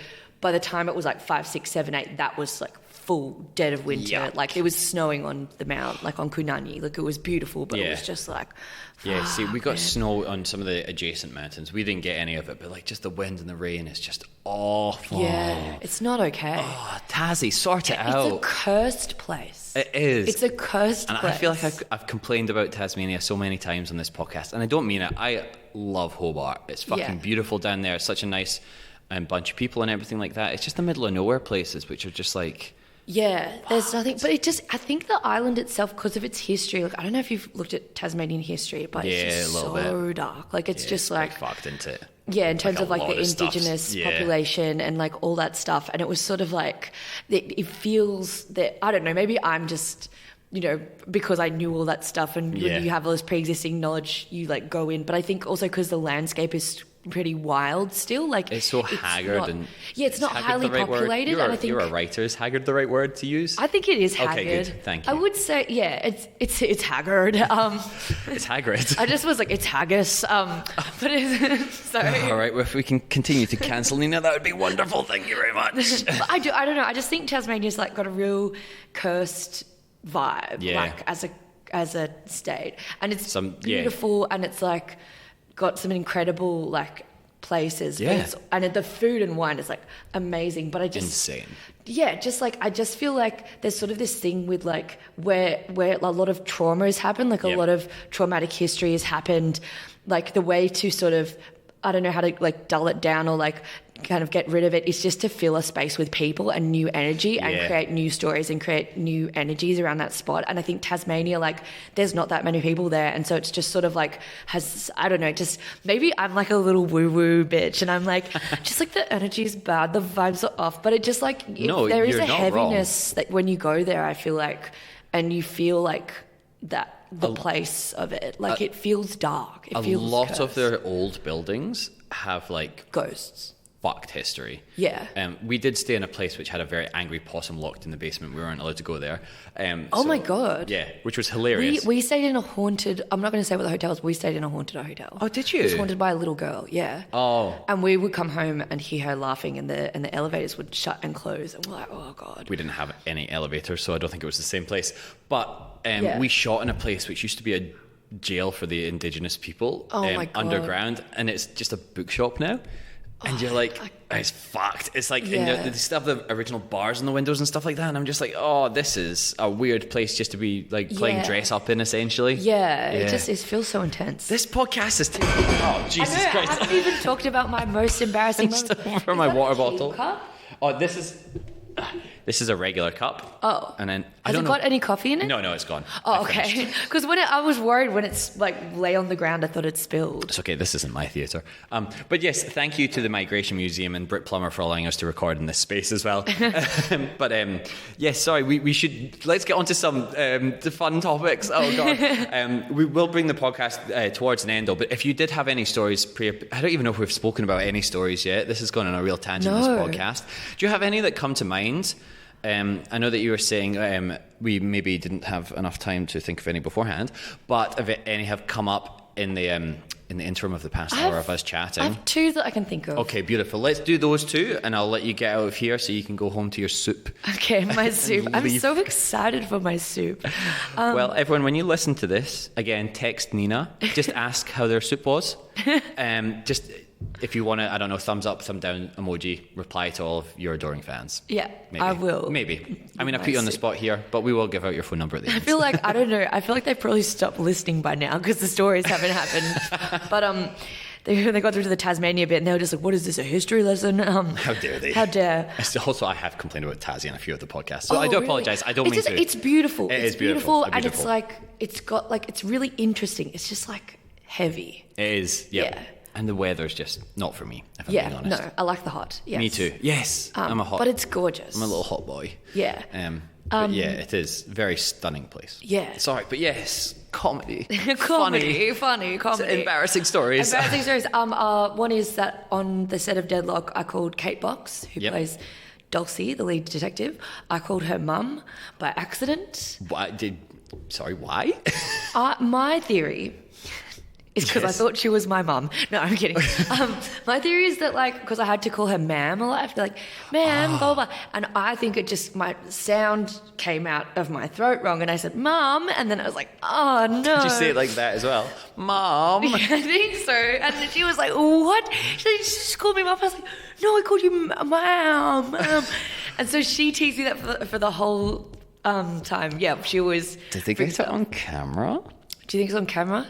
by the time it was like 5, 6, 7, 8, that was like full dead of winter. Yuck. Like it was snowing on the mount, like on Kunani. Like it was beautiful, but it was just like see, we got snow on some of the adjacent mountains. We didn't get any of it, but like just the wind and the rain is just awful. Yeah, it's not okay. Oh, Tassie, sort it out. It's a cursed place. It is. It's a cursed place. And I feel like I've complained about Tasmania so many times on this podcast, and I don't mean it. I love Hobart. It's fucking beautiful down there. It's such a nice bunch of people and everything like that. It's just the middle of nowhere places, which are just like... Yeah, there's nothing, but I think the island itself, because of its history, like I don't know if you've looked at Tasmanian history, but it's just so dark. Like it's just like fucked into it. Yeah, in terms of like the indigenous population and like all that stuff, and it was sort of like it feels that I don't know. Maybe I'm just because I knew all that stuff, and when you have all this pre-existing knowledge, you like go in. But I think also because the landscape is pretty wild still, like it's so haggard it's not highly populated. And I think you're a writer. Is haggard the right word to use? I think it is haggard. Okay, good. Thank you. I would say it's haggard. It's haggard. I just was like it's haggis. But it's sorry. All right, well, if we can continue to cancel Nina, that would be wonderful. Thank you very much. But I don't know. I just think Tasmania's like got a real cursed vibe, like as a state, and it's beautiful, and it's like got some incredible like places, and the food and wine is like amazing. But I just insane. Yeah, just like I just feel like there's sort of this thing with like where a lot of trauma has happened, like a lot of traumatic history has happened, like the way to sort of I don't know how to like dull it down or like kind of get rid of it is just to fill a space with people and new energy and create new stories and create new energies around that spot. And I think Tasmania, like there's not that many people there, and so it's just sort of like has, I don't know, just maybe I'm like a little woo-woo bitch and I'm like just like the energy is bad, the vibes are off, but it just like there is a heaviness that when you go there, I feel like, and you feel like that the place of it, like it feels dark, it feels a lot cursed. Of their old buildings have like ghosts, fucked history. Yeah. We did stay in a place which had a very angry possum locked in the basement. We weren't allowed to go there. My God. Yeah, which was hilarious. We stayed in a haunted, I'm not going to say what the hotel was, but we stayed in a haunted hotel. Oh, did you? It was haunted by a little girl, yeah. Oh. And we would come home and hear her laughing and the elevators would shut and close and we're like, oh God. We didn't have any elevators, so I don't think it was the same place. But we shot in a place which used to be a jail for the indigenous people my God. underground, and it's just a bookshop now. And you're like, it's fucked. It's like, and they still have the original bars in the windows and stuff like that. And I'm just like, oh, this is a weird place just to be like playing dress up in, essentially. Yeah. It feels so intense. This podcast is oh, Jesus Christ. I haven't even talked about my most embarrassing moment. For my water bottle. Cup? Oh, this is a regular cup. Oh. And then Has it got any coffee in it? No, it's gone. Oh, okay. Because I was worried when it's like lay on the ground, I thought it spilled. It's okay. This isn't my theatre. But yes, thank you to the Migration Museum and Britt Plummer for allowing us to record in this space as well. But yes, sorry. Let's get on to some the fun topics. Oh God. We will bring the podcast towards an end though. But if you did have any stories, I don't even know if we've spoken about any stories yet. This has gone on a real tangent. This podcast. Do you have any that come to mind? I know that you were saying we maybe didn't have enough time to think of any beforehand, but if any have come up in the interim of the past hour of us chatting. I have two that I can think of. Okay, beautiful. Let's do those two, and I'll let you get out of here so you can go home to your soup. Okay, my soup. I'm so excited for my soup. Well, everyone, when you listen to this, again, text Nina. Just ask how their soup was. Just... If you want to, I don't know, thumbs up, thumb down emoji, reply to all of your adoring fans. Yeah, maybe. I will. Maybe. I mean, I put you on the spot here, but we will give out your phone number at the end. I feel like, I don't know, I feel like they've probably stopped listening by now because the stories haven't happened. But they got through to the Tasmania bit and they were just like, what is this, a history lesson? How dare they? How dare. Also, I have complained about Tassie on a few of the podcasts, so I do apologise. I don't mean to. It's beautiful. It's beautiful. And it's like, it's really interesting. It's just like heavy. It is, yeah. And the weather's just not for me, if I'm being honest. No, I like the hot. Yes. Me too. Yes, I'm a hot. But it's gorgeous. I'm a little hot boy. Yeah. But yeah, it is a very stunning place. Yeah. Sorry, but yes, comedy. Funny comedy. Embarrassing stories. One is that on the set of Deadloch, I called Kate Box, who plays Dulcie, the lead detective. I called her mum by accident. Sorry, why? My theory is because I thought she was my mum. No, I'm kidding. My theory is that, like, because I had to call her ma'am a lot, I have to be like, ma'am, blah, blah, blah. And I think it just, my sound came out of my throat wrong, and I said, mum, and then I was like, oh, no. Did you say it like that as well? Mum. Yeah, I think so. And then she was like, what? She just called me mum. I was like, no, I called you ma'am. And so she teased me that for the whole time. Yeah, she was... Did they get it on camera? Do you think it's on camera?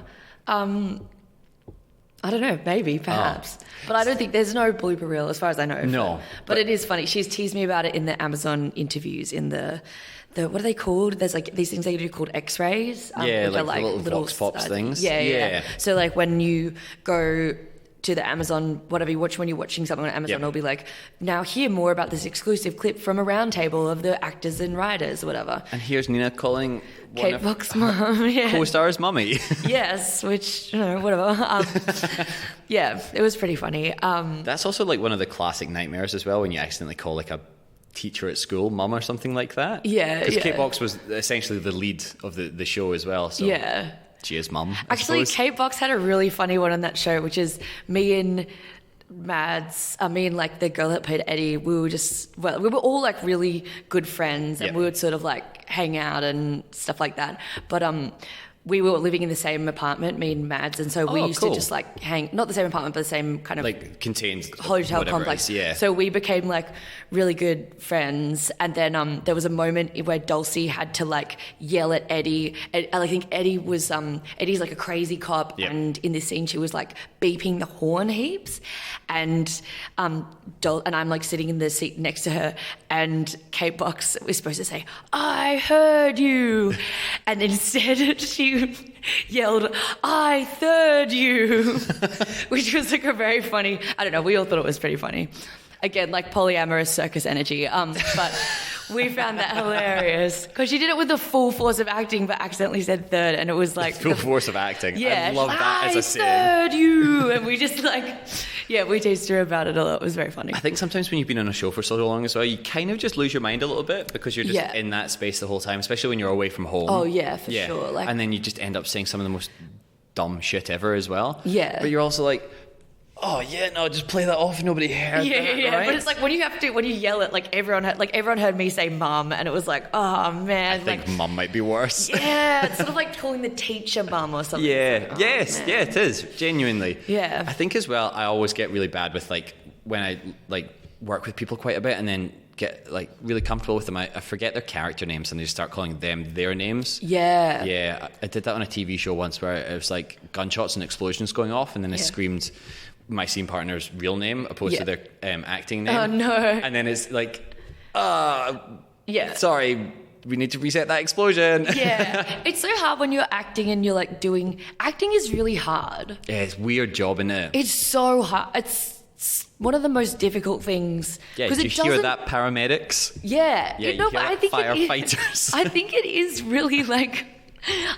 I don't know, maybe, perhaps. But I don't think there's no blooper reel as far as I know. No. But it is funny. She's teased me about it in the Amazon interviews, in the what are they called? There's like these things they do called X-rays. Yeah, like little vox pops things. Yeah. So like when you go to the Amazon, whatever you watch, when you're watching something on Amazon, it'll be like, now hear more about this exclusive clip from a roundtable of the actors and writers, or whatever. And here's Nina calling Kate Box mum, co-star's mummy. Yes, which, whatever. Yeah, it was pretty funny. That's also like one of the classic nightmares as well, when you accidentally call like a teacher at school mum or something like that. Yeah, because Kate Box was essentially the lead of the show as well. So. Yeah. She is mum. Actually, Kate Box had a really funny one on that show, which is me and Mads, like the girl that played Eddie, we were all like really good friends, and we would sort of like hang out and stuff like that. But we were living in the same apartment, me and Mads, and so we used to just like hang, not the same apartment, but the same kind of like contained hotel complex. So we became like really good friends, and then there was a moment where Dulcie had to like yell at Eddie. And I think Eddie was Eddie's like a crazy cop, and in this scene she was like beeping the horn heaps, and I'm like sitting in the seat next to her, and Kate Box was supposed to say, "I heard you," and instead she yelled, "I third you," which was like a very funny, I don't know, we all thought it was pretty funny. Again, like polyamorous circus energy. But we found that hilarious because she did it with the full force of acting, but accidentally said third, and it was like full force of acting. Yeah, I love that as a saying. I third you, and we just like, we teased her about it a lot. It was very funny. I think sometimes when you've been on a show for so long as well, you kind of just lose your mind a little bit because you're just in that space the whole time, especially when you're away from home. Oh yeah, for sure. Like, and then you just end up saying some of the most dumb shit ever as well. Yeah. But you're also like, oh yeah, no, just play that off. Nobody heard that, right? But it's like when you yell it, like everyone heard me say mum, and it was like, oh man, I think mum might be worse. Yeah, it's sort of like calling the teacher mum or something. Yeah, like, yes, man. Yeah, it is genuinely. Yeah, I think as well, I always get really bad with like when I like work with people quite a bit and then get like really comfortable with them, I forget their character names and they start calling them their names. Yeah, I did that on a TV show once where it was like gunshots and explosions going off, and then I screamed my scene partner's real name opposed to their acting name. Oh no. And then it's like, sorry, we need to reset that explosion. Yeah, it's so hard when you're acting and you're like acting is really hard. Yeah, it's a weird job, isn't it? It's so hard. It's one of the most difficult things. Yeah, did you hear that, paramedics? Yeah. Yeah, no, but I think firefighters. I think it is really like,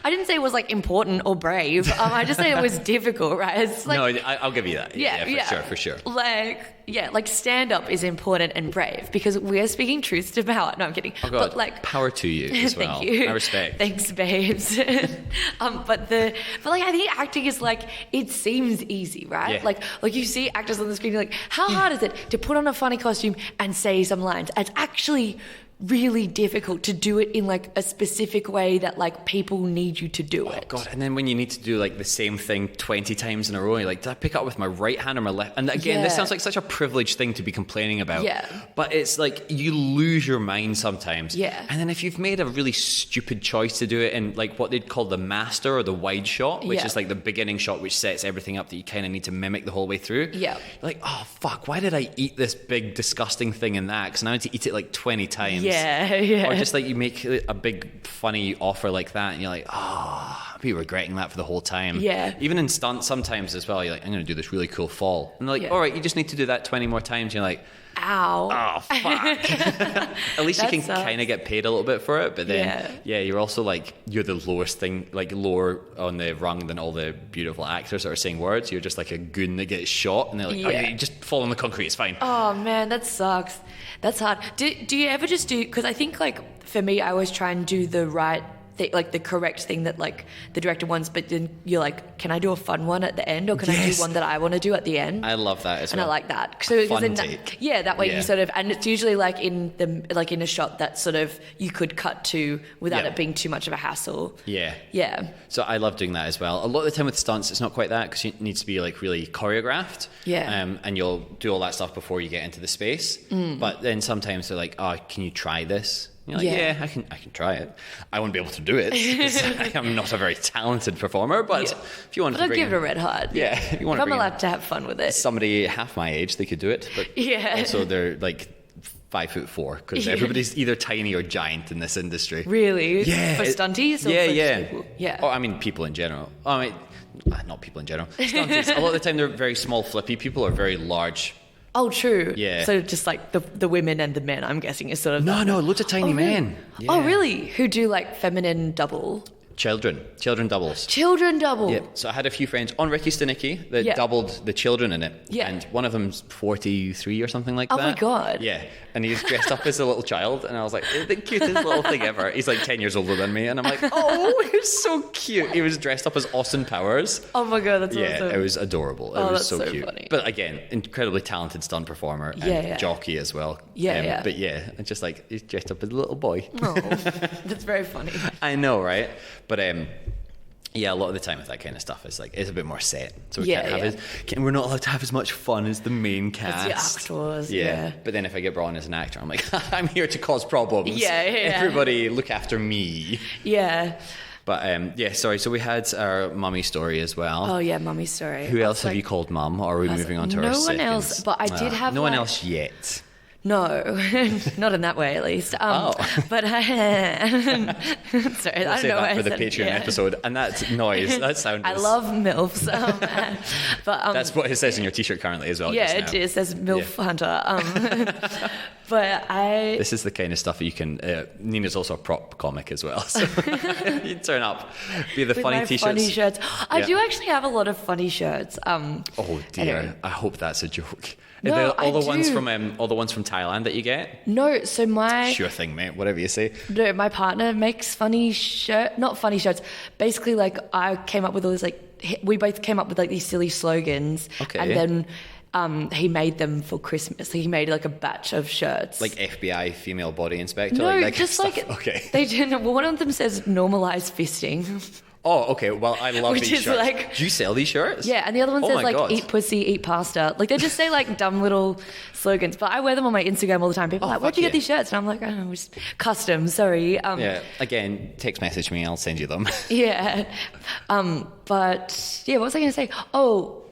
I didn't say it was like important or brave. I just said it was difficult, right? It's like, no, I'll give you that. Yeah, for sure. Like stand up is important and brave because we're speaking truth to power. No, I'm kidding. Oh God, but like power to you as well. Thank you. I respect. Thanks, babes. But like I think acting is like, it seems easy, right? Yeah. Like you see actors on the screen, you're like, how hard is it to put on a funny costume and say some lines? It's actually really difficult to do it in like a specific way that like people need you to do it. God, and then when you need to do like the same thing 20 times in a row, you're like, did I pick up with my right hand or my left? And again, this sounds like such a privileged thing to be complaining about. Yeah. But it's like you lose your mind sometimes. Yeah. And then if you've made a really stupid choice to do it in like what they'd call the master or the wide shot, which is like the beginning shot which sets everything up that you kind of need to mimic the whole way through. Yeah. Like, oh fuck, why did I eat this big disgusting thing in that? Because now I need to eat it like 20 times. Yeah. Or just like you make a big funny offer like that and you're like, I'll be regretting that for the whole time. Yeah. Even in stunts sometimes as well, you're like, I'm going to do this really cool fall. And they're like, all right, you just need to do that 20 more times. You're like, ow. Oh, fuck. At least you can kind of get paid a little bit for it. But then, you're also like, you're the lowest thing, like lower on the rung than all the beautiful actors that are saying words. You're just like a goon that gets shot and they're like, you just fall on the concrete, it's fine. Oh man, that sucks. That's hard. Do you ever just do, because I think like for me, I always try and do the right thing, like the correct thing that like the director wants, but then you're like, can I do a fun one at the end or can I do one that I want to do at the end? I love that as well. And I like that. So fun take. That way you sort of, and it's usually like in a shot that sort of you could cut to without it being too much of a hassle. Yeah. Yeah. So I love doing that as well. A lot of the time with stunts, it's not quite that because it needs to be like really choreographed. Yeah. And you'll do all that stuff before you get into the space. But then sometimes they're like, oh, can you try this? You're like, I can try it. I won't be able to do it because I'm not a very talented performer. But if you want to I'll give it a red hot. Yeah, if you want to I'm allowed to have fun with it. Somebody half my age, they could do it. But also they're like 5'4" because everybody's either tiny or giant in this industry. Really? Yeah. For stunties? Or for people? Yeah. Oh, I mean, people in general. I mean, not people in general. Stunties. A lot of the time they're very small, flippy people or very large. Oh, true. Yeah. So just like the women and the men, I'm guessing, is sort of... No, loads of tiny men. Yeah. Oh, really? Who do like feminine double? Children doubles. Children double. Yeah. So I had a few friends on Ricky Stenicki that doubled the children in it. Yeah. And one of them's 43 or something like that. Oh my God. Yeah. And he was dressed up as a little child and I was like, the cutest little thing ever. He's like 10 years older than me and I'm like, oh, he's so cute. He was dressed up as Austin Powers. Oh my God, that's awesome. Yeah, it was adorable. It was so cute. Funny. But again, incredibly talented stunt performer and jockey as well. Yeah. But it's just like, he's dressed up as a little boy. Oh, that's very funny. I know, right? But a lot of the time with that kind of stuff, it's a bit more set. So we can't have we're not allowed to have as much fun as the main cast. As the actors. Yeah. But then if I get brought on as an actor, I'm like, I'm here to cause problems. Yeah. Everybody look after me. Yeah. But sorry. So we had our mummy story as well. Oh yeah, mummy story. Who else have you called mum? Or are we moving on to our second? No one else, but I did have no one else yet. No, not in that way at least. But sorry, I don't save know. That for the Patreon episode, and that noise, that sound. I love MILFs, but that's what it says in your T-shirt currently as well. Yeah, it says MILF Hunter. But this is the kind of stuff that you can. Nina's also a prop comic as well, so you turn up, be the funny T-shirts. Funny shirts. I do actually have a lot of funny shirts. Oh dear, anyway. I hope that's a joke. No, all the ones from Thailand that you get? No, so sure thing, mate. Whatever you say. No, my partner makes not funny shirts. Basically, like I came up with all these we both came up with like these silly slogans. Okay. And then he made them for Christmas. He made like a batch of shirts. Like FBI female body inspector? No, like that just kind of like stuff. Okay. They didn't. One of them says normalize fisting. Oh, okay. Well, I love Which these is shirts. like- Do you sell these shirts? Yeah, and the other one Oh says my like God. eat pussy, eat pasta. Like they just say like dumb little slogans, but I wear them on my Instagram all the time. People are like, where'd you get these shirts? And I'm like, oh, it's custom, sorry. Yeah. Again, text message me, I'll send you them. Yeah. But yeah, what was I going to say? Oh,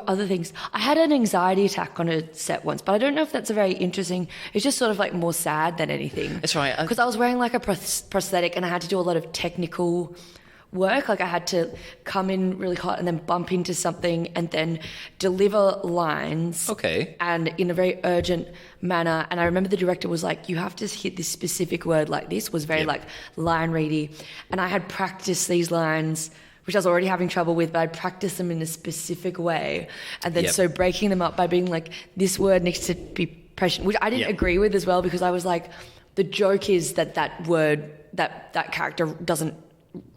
other things. I had an anxiety attack on a set once, but I don't know if that's a very interesting, it's just sort of like more sad than anything. That's right. Because I was wearing like a prosthetic and I had to do a lot of technical work. Like I had to come in really hot and then bump into something and then deliver lines. Okay. And in a very urgent manner. And I remember the director was like, you have to hit this specific word like this, was very like line ready. And I had practiced these lines, which I was already having trouble with, but I'd practice them in a specific way. And then so breaking them up by being like, this word needs to be present, which I didn't agree with as well, because I was like, the joke is that word, that character doesn't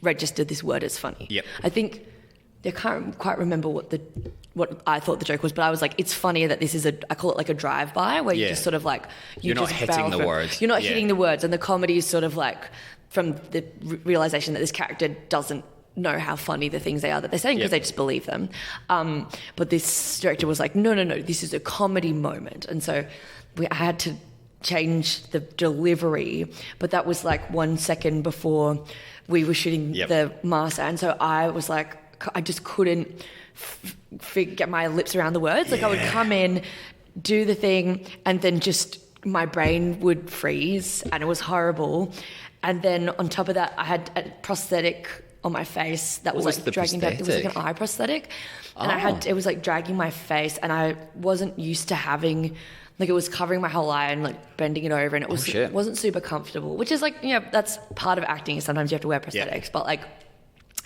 register this word as funny. Yep. I think I can't quite remember what I thought the joke was, but I was like, it's funnier that this is I call it like a drive-by, where you just sort of like... You're not hitting the words. You're not hitting the words, and the comedy is sort of like from the realisation that this character doesn't know how funny the things they are that they're saying because they just believe them. But this director was like, no, this is a comedy moment. And so I had to change the delivery, but that was like 1 second before we were shooting the master. And so I was like, I just couldn't get my lips around the words. Like I would come in, do the thing, and then just my brain would freeze, and it was horrible. And then on top of that, I had a prosthetic on my face that was like dragging down. It was like an eye prosthetic, and it was like dragging my face, and I wasn't used to having, like, it was covering my whole eye and like bending it over, and it wasn't super comfortable. Which is like, that's part of acting. Sometimes you have to wear prosthetics, but like,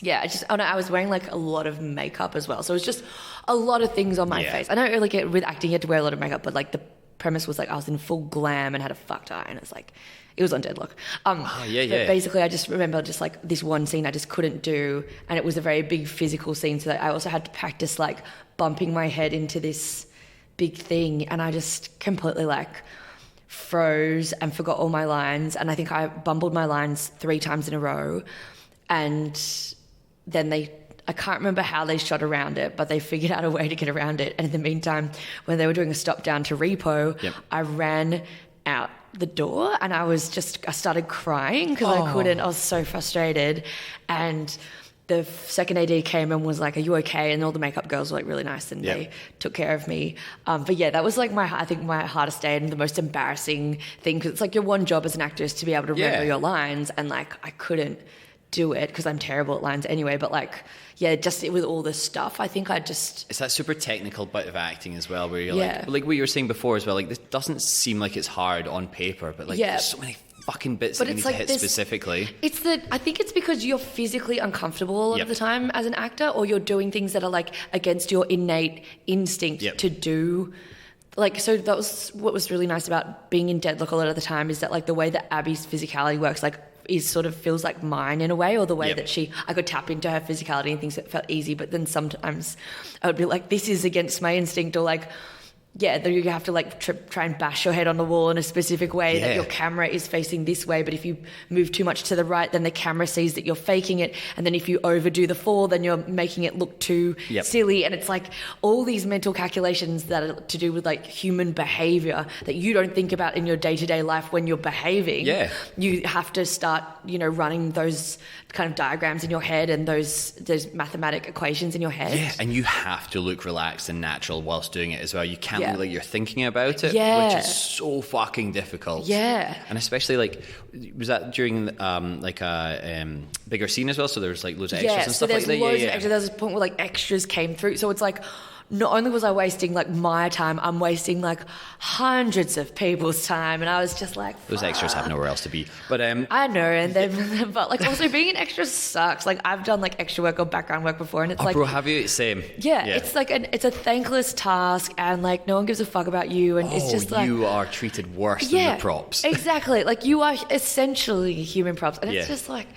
I was wearing like a lot of makeup as well, so it was just a lot of things on my face. I know like with acting you had to wear a lot of makeup, but like the premise was like I was in full glam and had a fucked eye, and it's like. It was on Deadloch. But basically, I just remember just like this one scene I just couldn't do, and it was a very big physical scene. So that I also had to practice like bumping my head into this big thing, and I just completely like froze and forgot all my lines. And I think I bumbled my lines 3 times in a row, and then I can't remember how they shot around it, but they figured out a way to get around it. And in the meantime, when they were doing a stop down to repo, I ran out the door and I started crying because I couldn't. I was so frustrated. And the second AD came and was like, are you okay? And all the makeup girls were like really nice and they took care of me. But yeah, that was like my hardest day and the most embarrassing thing, because it's like your one job as an actor is to be able to remember your lines, and like I couldn't do it because I'm terrible at lines anyway. But like, just with all this stuff, I think it's that super technical bit of acting as well, where you're like what you were saying before as well, like this doesn't seem like it's hard on paper, but like there's so many fucking bits that you need to hit specifically. I think it's because you're physically uncomfortable a lot of the time as an actor, or you're doing things that are like against your innate instinct to do. Like, so that was what was really nice about being in Deadloch a lot of the time, is that like the way that Abby's physicality works, like feels like mine in a way, or the way that I could tap into her physicality and things that felt easy, but then sometimes I would be like, this is against my instinct, or like, you have to like try and bash your head on the wall in a specific way that your camera is facing this way, but if you move too much to the right, then the camera sees that you're faking it, and then if you overdo the fall, then you're making it look too silly. And it's like all these mental calculations that are to do with like human behavior that you don't think about in your day-to-day life when you're behaving. You have to start running those kind of diagrams in your head and those mathematic equations in your head. And you have to look relaxed and natural whilst doing it as well. You can't look like you're thinking about it, which is so fucking difficult. And especially like, was that during like a bigger scene as well? So there was like loads of extras and stuff like that. There's loads of extras. There was a point where like extras came through. So it's like, not only was I wasting like my time, I'm wasting like hundreds of people's time, and I was just like, fuck. Those extras have nowhere else to be. But I know, and then but like also being an extra sucks. Like I've done like extra work or background work before, and it's like, bro, have you? Same. It's like it's a thankless task, and like no one gives a fuck about you, and it's just like you are treated worse than the props. Exactly, like you are essentially human props, and it's just like,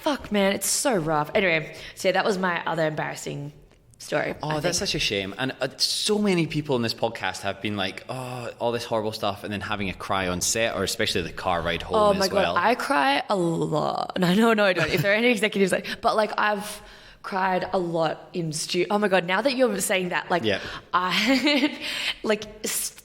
fuck, man, it's so rough. Anyway, so that was my other embarrassing story. Oh, that's such a shame. And so many people in this podcast have been like, oh, all this horrible stuff, and then having a cry on set, or especially the car ride home as well. Oh my God, I cry a lot. No, I don't. If there are any executives, but like I've cried a lot in studio. Oh my God, now that you're saying that, like I, like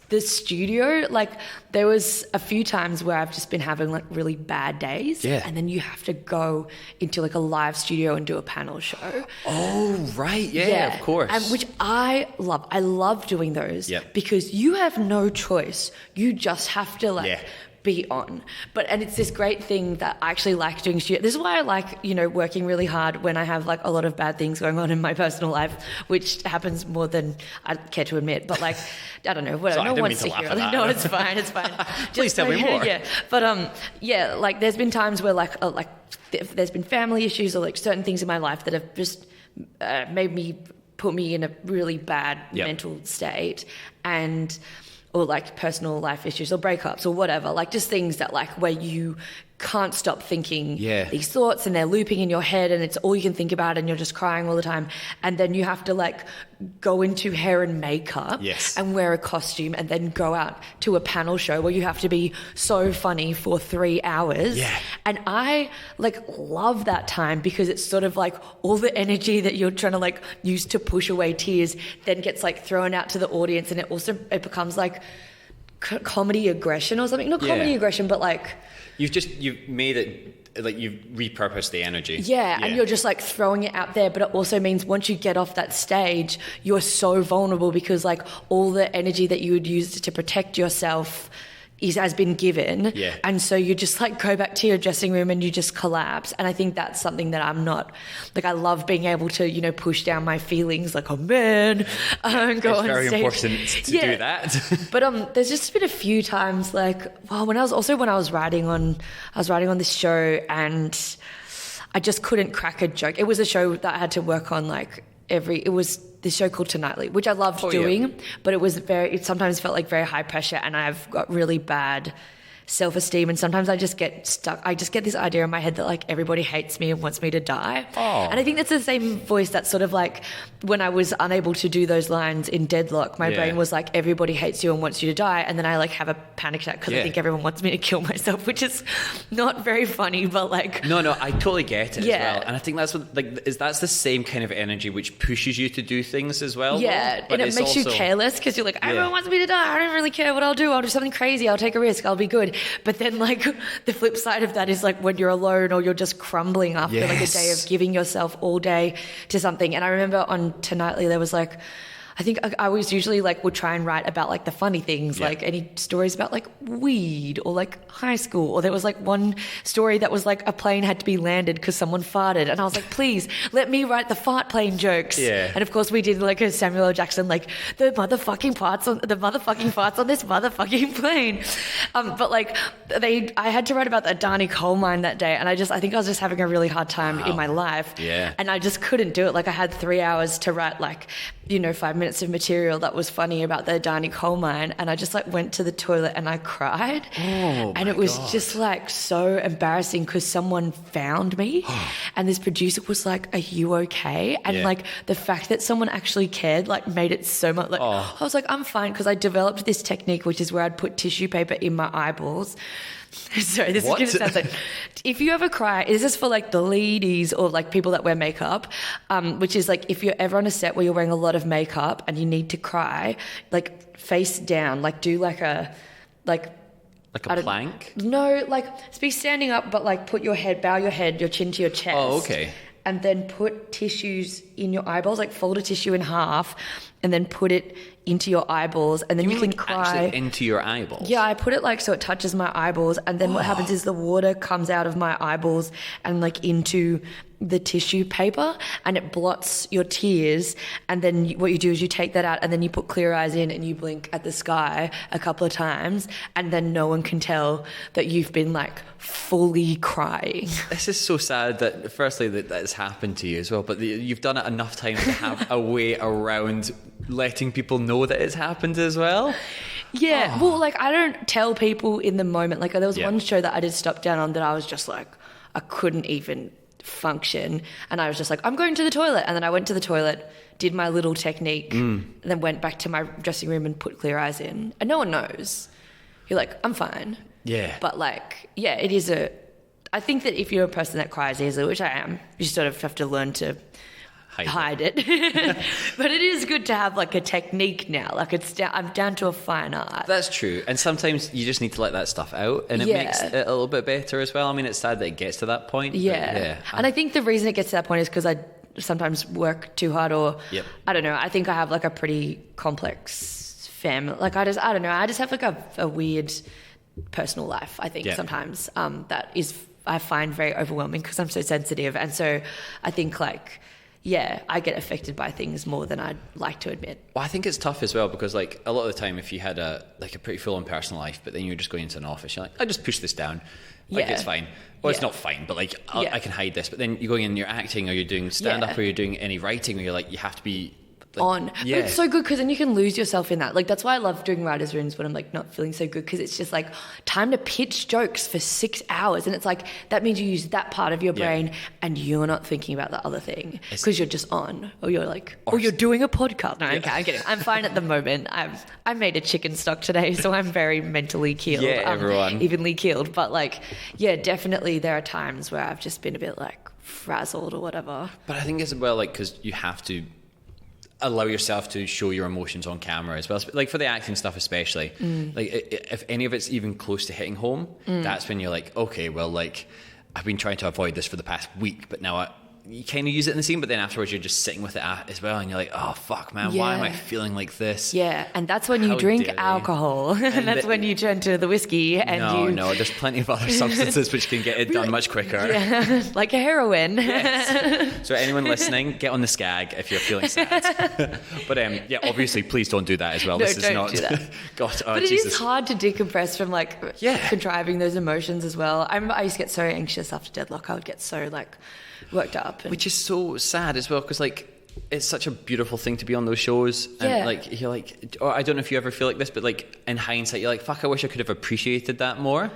the studio, like there was a few times where I've just been having like really bad days, and then you have to go into like a live studio and do a panel show. Oh right, of course. And which I love doing those because you have no choice. You just have to like be on. And it's this great thing that I actually like doing studio. This is why I like, working really hard when I have like a lot of bad things going on in my personal life, which happens more than I care to admit. But like, I don't know, whatever. Sorry, no one wants to hear it. No, it's fine. Please tell me more. Yeah. But like there's been times where like there's been family issues or like certain things in my life that have just put me in a really bad mental state, or like personal life issues or breakups or whatever, like just things that like where you can't stop thinking these thoughts and they're looping in your head and it's all you can think about and you're just crying all the time. And then you have to like go into hair and makeup and wear a costume and then go out to a panel show where you have to be so funny for 3 hours. And I like love that time because it's sort of like all the energy that you're trying to like use to push away tears then gets like thrown out to the audience, and it becomes like comedy aggression or something. Not comedy aggression, but like you've made it like you've repurposed the energy. And you're just like throwing it out there, but it also means once you get off that stage, you're so vulnerable because like all the energy that you would use to protect yourself has been given. And so you just like go back to your dressing room and you just collapse. And I think that's something that I'm not like. I love being able to push down my feelings like, oh man, and go on stage. It's very important to do that. But there's just been a few times like, well, when I was writing on this show and I just couldn't crack a joke. It was a show that I had to work on like it was this show called Tonightly, which I loved doing, but it sometimes felt like very high pressure, and I've got really bad self-esteem, and sometimes I just get stuck. I just get this idea in my head that like everybody hates me and wants me to die. And I think that's the same voice that sort of like when I was unable to do those lines in Deadloch, my brain was like, everybody hates you and wants you to die, and then I like have a panic attack because I think everyone wants me to kill myself, which is not very funny, but like no, I totally get it as well. And I think that's what that's the same kind of energy which pushes you to do things as well. And it makes you careless because you're like, everyone wants me to die, I don't really care what I'll do something crazy, I'll take a risk, I'll be good. But then like the flip side of that is like when you're alone or you're just crumbling after like a day of giving yourself all day to something. And I remember on Tonightly there was like, I think I always usually like would try and write about like the funny things, like any stories about like weed or like high school. Or there was like one story that was like a plane had to be landed because someone farted. And I was like, please let me write the fart plane jokes. And of course we did like a Samuel L. Jackson, like the motherfucking farts on this motherfucking plane. But like I had to write about the Adani coal mine that day. And I think I was just having a really hard time in my life. And I just couldn't do it. Like I had 3 hours to write like, 5 minutes of material that was funny about the Adani coal mine, and I just like went to the toilet and I cried. And it was just like so embarrassing because someone found me and this producer was like, are you okay? And like the fact that someone actually cared like made it so much like I was like, I'm fine, because I developed this technique which is where I'd put tissue paper in my eyeballs. Sorry, this is going to sound like, if you ever cry, this is for like the ladies or like people that wear makeup, which is like if you're ever on a set where you're wearing a lot of makeup and you need to cry, like face down, like do like a plank? No, like be standing up, but like bow your head, your chin to your chest. Oh, okay. And then put tissues in your eyeballs, like fold a tissue in half and then put it into your eyeballs, and then you can cry. Actually into your eyeballs? Yeah, I put it like so it touches my eyeballs, and then what happens is the water comes out of my eyeballs and like into the tissue paper, and it blots your tears. And then what you do is you take that out and then you put clear eyes in and you blink at the sky a couple of times, and then no one can tell that you've been like fully crying. This is so sad that firstly that has happened to you as well, but you've done it enough times to have a way around letting people know that it's happened as well. Well, like I don't tell people in the moment. Like there was one show that I did Stop Down on that I was just like, I couldn't even function. And I was just like, I'm going to the toilet. And then I went to the toilet, did my little technique, and then went back to my dressing room and put Clear Eyes in. And no one knows. You're like, I'm fine. Yeah. But like, yeah, it is I think that if you're a person that cries easily, which I am, you sort of have to learn to hide it. But it is good to have like a technique now. Like I'm down to a fine art. That's true. And sometimes you just need to let that stuff out, and it makes it a little bit better as well. I mean, it's sad that it gets to that point. Yeah. And I think the reason it gets to that point is because I sometimes work too hard, or I don't know. I think I have like a pretty complex family. Like I don't know. I just have like a weird personal life, I think, sometimes that is, I find very overwhelming because I'm so sensitive. And so I think like, I get affected by things more than I'd like to admit. Well, I think it's tough as well because like a lot of the time if you had a pretty full-on personal life, but then you're just going into an office, you're like, I just push this down. Like it's fine. Well, it's not fine, but like I can hide this. But then you're going in, you're acting, or you're doing stand-up, or you're doing any writing, where you're like, you have to be like, on. But it's so good because then you can lose yourself in that. Like that's why I love doing writer's rooms when I'm like not feeling so good, because it's just like time to pitch jokes for 6 hours, and it's like that means you use that part of your brain and you're not thinking about the other thing because you're just on, or you're like, or you're doing a podcast. No, okay, I'm kidding. I'm fine at the moment. I made a chicken stock today, so I'm very mentally keeled. Everyone evenly keeled. But like, definitely there are times where I've just been a bit like frazzled or whatever. But I think as well, like, because you have to allow yourself to show your emotions on camera as well, like for the acting stuff especially. Like if any of it's even close to hitting home, that's when you're like, okay, well, like I've been trying to avoid this for the past week, but now you kind of use it in the scene, but then afterwards you're just sitting with it as well, and you're like, oh fuck man, why am I feeling like this? And that's when you drink alcohol, and that's when you turn to the whiskey. And no, there's plenty of other substances which can get it done much quicker. Like heroin. So anyone listening, get on the skag if you're feeling sad. But obviously please don't do that as well. This is not do that. God, but it is hard to decompress from like contriving those emotions as well. I remember I used to get so anxious after Deadloch. I would get so like worked up, which is so sad as well, because like it's such a beautiful thing to be on those shows, and like you're like, or I don't know if you ever feel like this, but like in hindsight you're like, fuck, I wish I could have appreciated that more.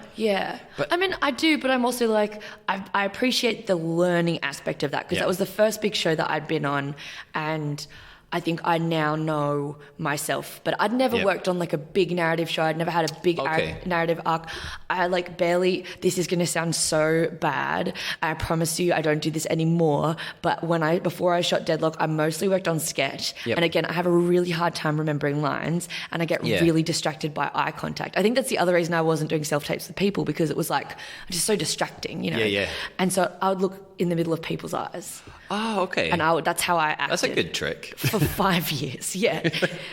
But I mean I do, but I'm also like I appreciate the learning aspect of that, because that was the first big show that I'd been on, and I think I now know myself, but I'd never worked on like a big narrative show. I'd never had a big narrative arc. I like barely, this is going to sound so bad. I promise you I don't do this anymore. But before I shot Deadloch, I mostly worked on sketch. And again, I have a really hard time remembering lines, and I get really distracted by eye contact. I think that's the other reason I wasn't doing self-tapes with people, because it was like just so distracting, you know? And so I would look in the middle of people's eyes. Oh, okay. And that's how I acted. That's a good trick. For 5 years,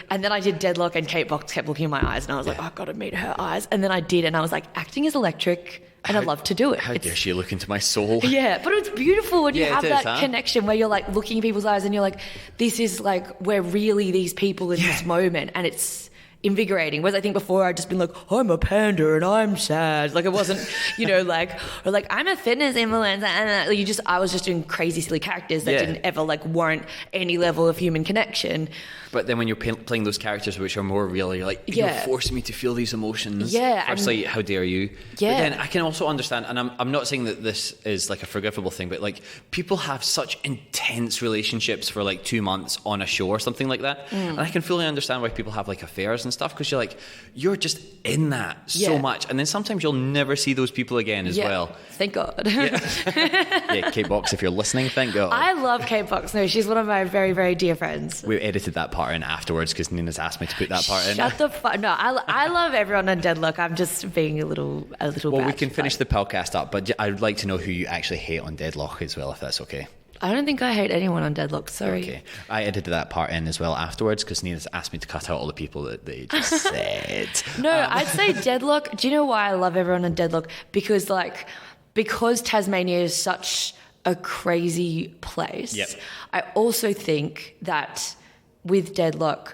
And then I did Deadloch, and Kate Box kept looking in my eyes, and I was like, oh, I've got to meet her eyes. And then I did, and I was like, acting is electric, and I love to do it. How dare she look into my soul? But it's beautiful when you have that connection where you're like looking in people's eyes, and you're like, this is like, we're really these people in this moment, and it's invigorating. Whereas I think before I'd just been like, I'm a panda and I'm sad. Like it wasn't, like, or like I'm a fitness influencer. And I was just doing crazy, silly characters that didn't ever like warrant any level of human connection. But then when you're playing those characters which are more real, you're like, you're forcing me to feel these emotions. Firstly, how dare you? But then I can also understand, and I'm not saying that this is like a forgivable thing, but like people have such intense relationships for like 2 months on a show or something like that. And I can fully understand why people have like affairs and stuff, because you're just in that so much, and then sometimes you'll never see those people again as well. Thank God. Kate Box, if you're listening, thank God. I love Kate Box. No, she's one of my very, very dear friends. We edited that part in afterwards because Nina's asked me to put that part in. Shut the fuck. No, I love everyone on Deadloch. I'm just being a little Well, we can finish the podcast up, but I'd like to know who you actually hate on Deadloch as well, if that's okay. I don't think I hate anyone on Deadloch, sorry. Okay. I edited that part in as well afterwards because Nina's asked me to cut out all the people that they just said. No, I'd say Deadloch. Do you know why I love everyone on Deadloch? Because Tasmania is such a crazy place. I also think that with Deadloch,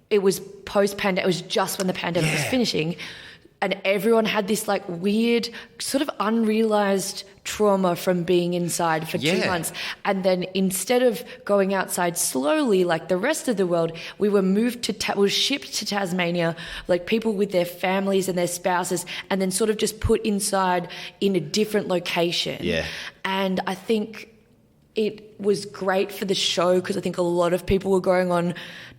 it was post-pandemic. It was just when the pandemic was finishing. and everyone had this like weird sort of unrealized trauma from being inside for 2 months. And then instead of going outside slowly like the rest of the world, we were shipped to Tasmania, like people with their families and their spouses, and then sort of just put inside in a different location. Yeah. And I think it was great for the show because I think a lot of people were going on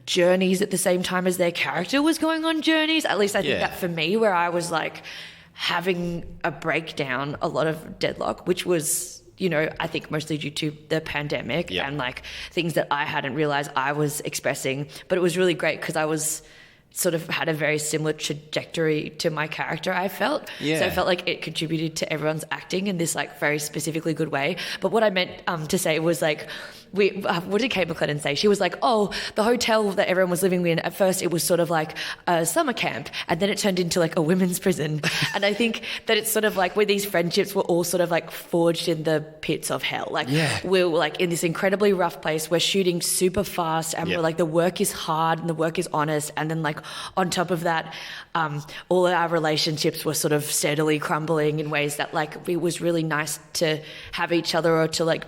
journeys at the same time as their character was going on journeys. At least I think that for me, where I was like having a breakdown a lot of Deadloch, which was, you know, I think mostly due to the pandemic and like things that I hadn't realized I was expressing. But it was really great because I was sort of had a very similar trajectory to my character, I felt. So I felt like it contributed to everyone's acting in this like very specifically good way. But what I meant to say was like, what did Kate McLennan say? She was like, oh, the hotel that everyone was living in, at first it was sort of like a summer camp, and then it turned into like a women's prison. And I think that it's sort of like where these friendships were all sort of like forged in the pits of hell. Like we were like in this incredibly rough place. We're shooting super fast, and we're like, the work is hard and the work is honest. And then like on top of that, all of our relationships were sort of steadily crumbling in ways that like it was really nice to have each other or to like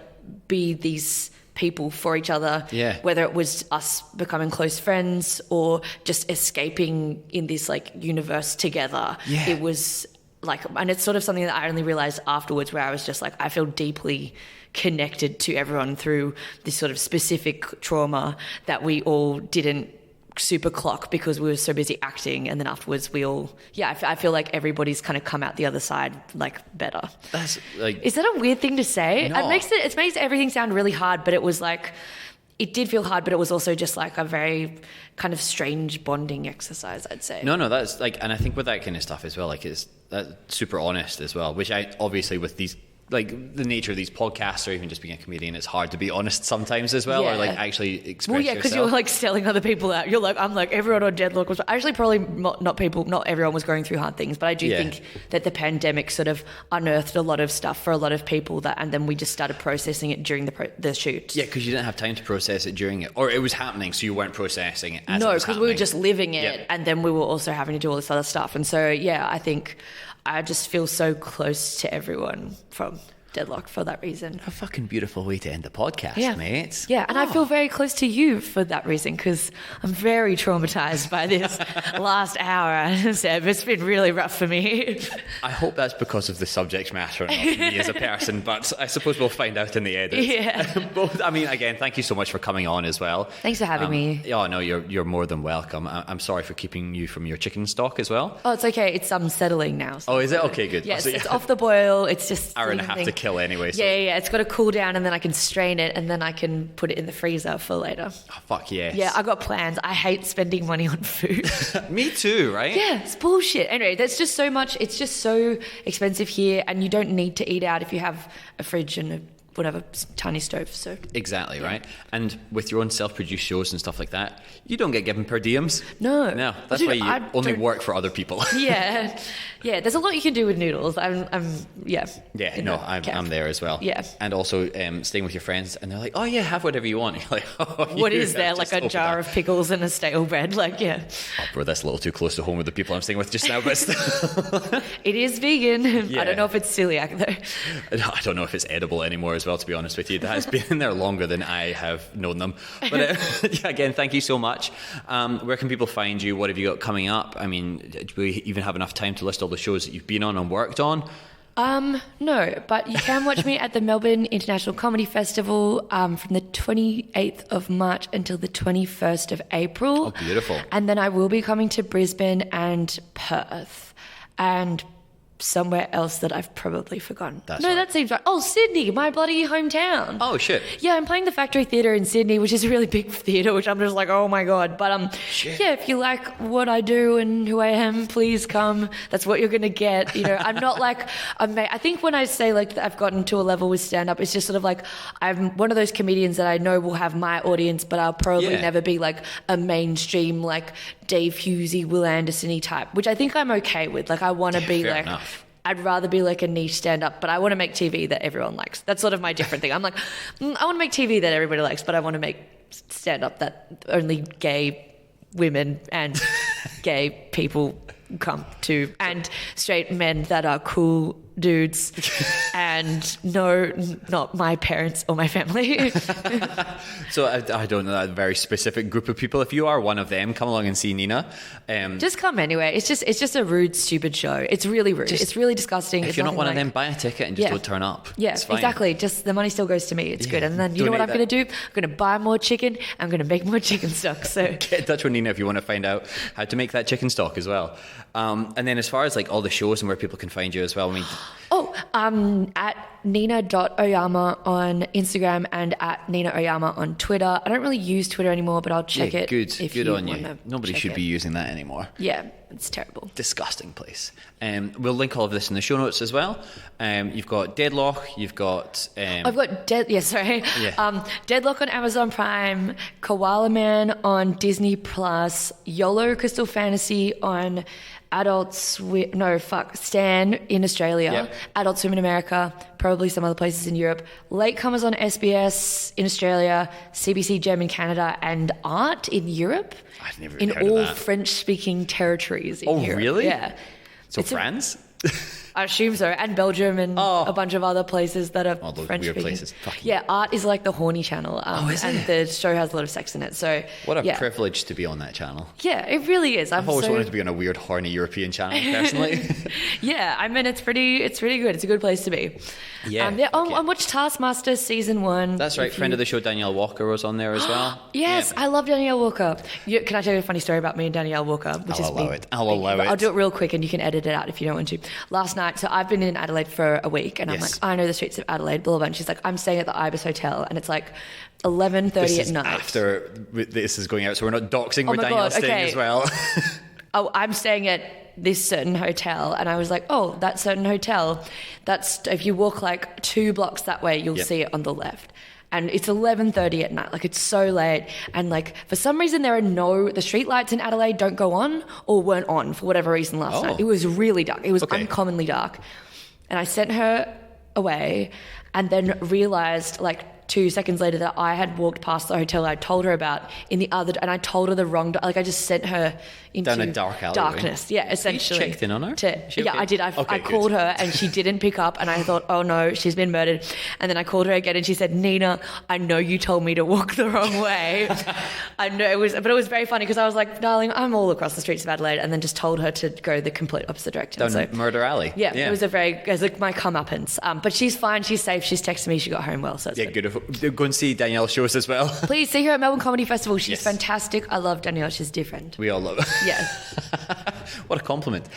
be these people for each other, whether it was us becoming close friends or just escaping in this like universe together. It was like, and it's sort of something that I only realized afterwards, where I was just like, I feel deeply connected to everyone through this sort of specific trauma that we all didn't super clock because we were so busy acting, and then afterwards we all I feel like everybody's kind of come out the other side like better. That's like, is that a weird thing to say? No. It makes everything sound really hard, but it was like, it did feel hard, but it was also just like a very kind of strange bonding exercise, I'd say. No, that's like, and I think with that kind of stuff as well, like that's super honest as well, which I obviously with these, like the nature of these podcasts or even just being a comedian, it's hard to be honest sometimes as well, or like actually express yourself. Because you're like selling other people out. You're like, I'm like, everyone on Deadloch was actually probably not everyone was going through hard things, but I do think that the pandemic sort of unearthed a lot of stuff for a lot of people and then we just started processing it during the shoot. Yeah, because you didn't have time to process it during it, or it was happening, so you weren't processing it as it was happening. We were just living it, and then we were also having to do all this other stuff, and so I think I just feel so close to everyone from Deadloch for that reason. A fucking beautiful way to end the podcast, mate. Yeah, and I feel very close to you for that reason, because I'm very traumatized by this last hour, Seb. It's been really rough for me. I hope that's because of the subject matter and not me as a person, but I suppose we'll find out in the edit. Yeah. Both, I mean, again, thank you so much for coming on as well. Thanks for having me. Oh, no, you're more than welcome. I'm sorry for keeping you from your chicken stock as well. Oh, it's okay. It's settling now. So is it? Okay, good. Yes, it's off the boil. It's just hour and a half to kill anyway. So. Yeah. It's got to cool down, and then I can strain it, and then I can put it in the freezer for later. Oh, fuck yes. Yeah, I got plans. I hate spending money on food. Me too, right? Yeah, it's bullshit. Anyway, there's just so much. It's just so expensive here, and you don't need to eat out if you have a fridge and a whatever tiny stove. So exactly, right. And with your own self-produced shows and stuff like that, you don't get given per diems. No, that's why you only work for other people. Yeah. There's a lot you can do with noodles. I'm there as well. Yeah, and also staying with your friends, and they're like, oh yeah, have whatever you want. You're like, oh, what is there? Like a jar of pickles and a stale bread? Like, yeah. Oh, bro, that's a little too close to home with the people I'm staying with just now, but still. It is vegan. Yeah. I don't know if it's celiac though. I don't know if it's edible anymore as well, to be honest with you. That has been in there longer than I have known them. But again, thank you so much. Where can people find you? What have you got coming up? I mean, do we even have enough time to list all the shows that you've been on and worked on? No, but you can watch me at the Melbourne International Comedy Festival from the 28th of March until the 21st of April. Oh, beautiful. And then I will be coming to Brisbane and Perth and somewhere else that I've probably forgotten. That seems right. Oh, Sydney, my bloody hometown. Oh, shit. Yeah, I'm playing the Factory Theatre in Sydney, which is a really big theatre, which I'm just like, oh my God. But yeah, if you like what I do and who I am, please come. That's what you're going to get. You know, I'm not like, I think when I say like I've gotten to a level with stand-up, it's just sort of like I'm one of those comedians that I know will have my audience, but I'll probably never be like a mainstream like Dave Hughesy, Will Anderson-y type, which I think I'm okay with. Like I want to be like... enough. I'd rather be like a niche stand-up, but I want to make TV that everyone likes. That's sort of my different thing. I'm like, I want to make TV that everybody likes, but I want to make stand-up that only gay women and gay people come to, and straight men that are cool dudes, and no, not my parents or my family. So I don't know, that very specific group of people. If you are one of them, come along and see Nina. Just come anyway. It's just a rude, stupid show. It's really rude. It's really disgusting. If you're not one of them, buy a ticket and just don't turn up. Yeah, exactly. Just the money still goes to me. It's good. And then you know what I'm going to do? I'm going to buy more chicken. I'm going to make more chicken stock. So get in touch with Nina if you want to find out how to make that chicken stock as well. And then as far as like all the shows and where people can find you as well, I mean, at Nina.Oyama on Instagram and at Nina Oyama on Twitter. I don't really use Twitter anymore, but I'll check it. Good on you. Nobody should be using that anymore. Yeah, it's terrible. Disgusting place. We'll link all of this in the show notes as well. You've got Deadloch. You've got... I've got Deadloch on Amazon Prime, Koala Man on Disney Plus, YOLO Crystal Fantasy on Stan in Australia, Adult Swim in America, probably some other places in Europe, Latecomers on SBS in Australia, CBC Gem in Canada, and Art in Europe. I've never in heard all of that. French-speaking territories in Europe. Oh, really? Yeah. So France? I assume so, and Belgium and a bunch of other places that are those French-speaking. weird places. Yeah, Art is like the horny channel, and the show has a lot of sex in it. So what a privilege to be on that channel. Yeah, it really is. I've always wanted to be on a weird, horny European channel, personally. Yeah, I mean, it's pretty good. It's a good place to be. Yeah. I watched Taskmaster season 1. That's right. Friend of the show, Danielle Walker, was on there as well. Yes, I love Danielle Walker. Can I tell you a funny story about me and Danielle Walker? I'll allow it. I'll do it real quick, and you can edit it out if you don't want to. Last night, so I've been in Adelaide for a week, and I'm like, I know the streets of Adelaide, blah, blah, blah. And she's like, I'm staying at the Ibis Hotel, and it's like 11:30 at night. After this is going out, so we're not doxing where Danielle's staying as well. I'm staying at this certain hotel, and I was like, that certain hotel, that's if you walk like 2 blocks that way, you'll see it on the left. And it's 11:30 at night, like it's so late, and like for some reason the street lights in Adelaide don't go on or weren't on for whatever reason last night. It was really dark. It was uncommonly dark. And I sent her away, and then realised like 2 seconds later that I had walked past the hotel I told her about and I told her the wrong, like I just sent her into down a dark alleyway. Darkness. Yeah, essentially. You checked in on her? I did. I called her and she didn't pick up, and I thought, oh no, she's been murdered. And then I called her again and she said, Nina, I know you told me to walk the wrong way. I know but it was very funny because I was like, darling, I'm all across the streets of Adelaide, and then just told her to go the complete opposite direction. Down Murder Alley. Yeah, it was like my comeuppance. But she's fine, she's safe, she's texted me, she got home well. So it's good. Go and see Danielle's shows as well. Please see her at Melbourne Comedy Festival. She's fantastic. I love Danielle. She's different. We all love her. Yeah. What a compliment.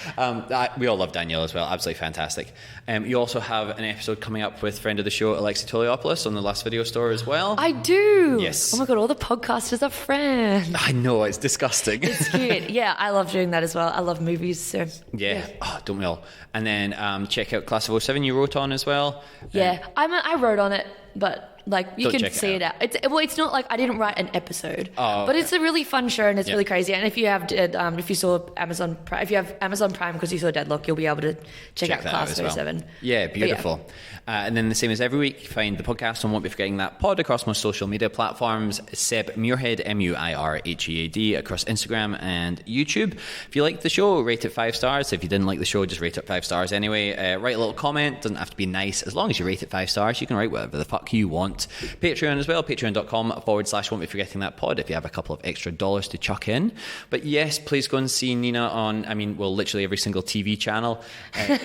We all love Danielle as well. Absolutely fantastic. You also have an episode coming up with friend of the show, Alexi Toliopoulos, on the Last Video Store as well. I do. Yes. Oh my God, all the podcasters are friends. I know, it's disgusting. It's cute. Yeah, I love doing that as well. I love movies. So yeah. Oh, don't we all? And then check out Class of 07 you wrote on as well. Yeah, I wrote on it, but like you can see it out. It's not like I didn't write an episode, but it's a really fun show and it's really crazy. And if you have Amazon Prime because you saw Deadloch, you'll be able to check out Class 07. Well. Yeah, beautiful. And then the same as every week, find the podcast on Won't Be Forgetting That Pod across most social media platforms. Seb Muirhead, Muirhead, across Instagram and YouTube. If you liked the show, rate it 5 stars. If you didn't like the show, just rate it 5 stars anyway. Write a little comment. Doesn't have to be nice. As long as you rate it 5 stars, you can write whatever the fuck you want. Patreon as well, patreon.com/Won't Be Forgetting That Pod if you have a couple of extra dollars to chuck in. But yes, please go and see Nina on, literally every single TV channel.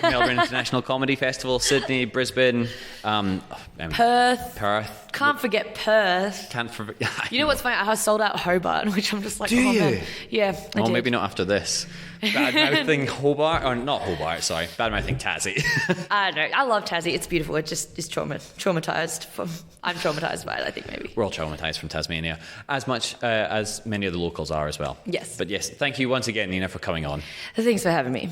Melbourne International Comedy Festival, Sydney, Brisbane, Perth. Can't forget Perth. You know what's funny? I sold out Hobart, which I'm just like, Do you? Man. Yeah, I did. Maybe not after this. Bad-mouthing Hobart, or not Hobart, sorry. Bad-mouthing Tassie. I don't know. I love Tassie. It's beautiful. It just is traumatised. I'm traumatised by it, I think, maybe. We're all traumatised from Tasmania, as much as many of the locals are as well. Yes. But yes, thank you once again, Nina, for coming on. Thanks for having me.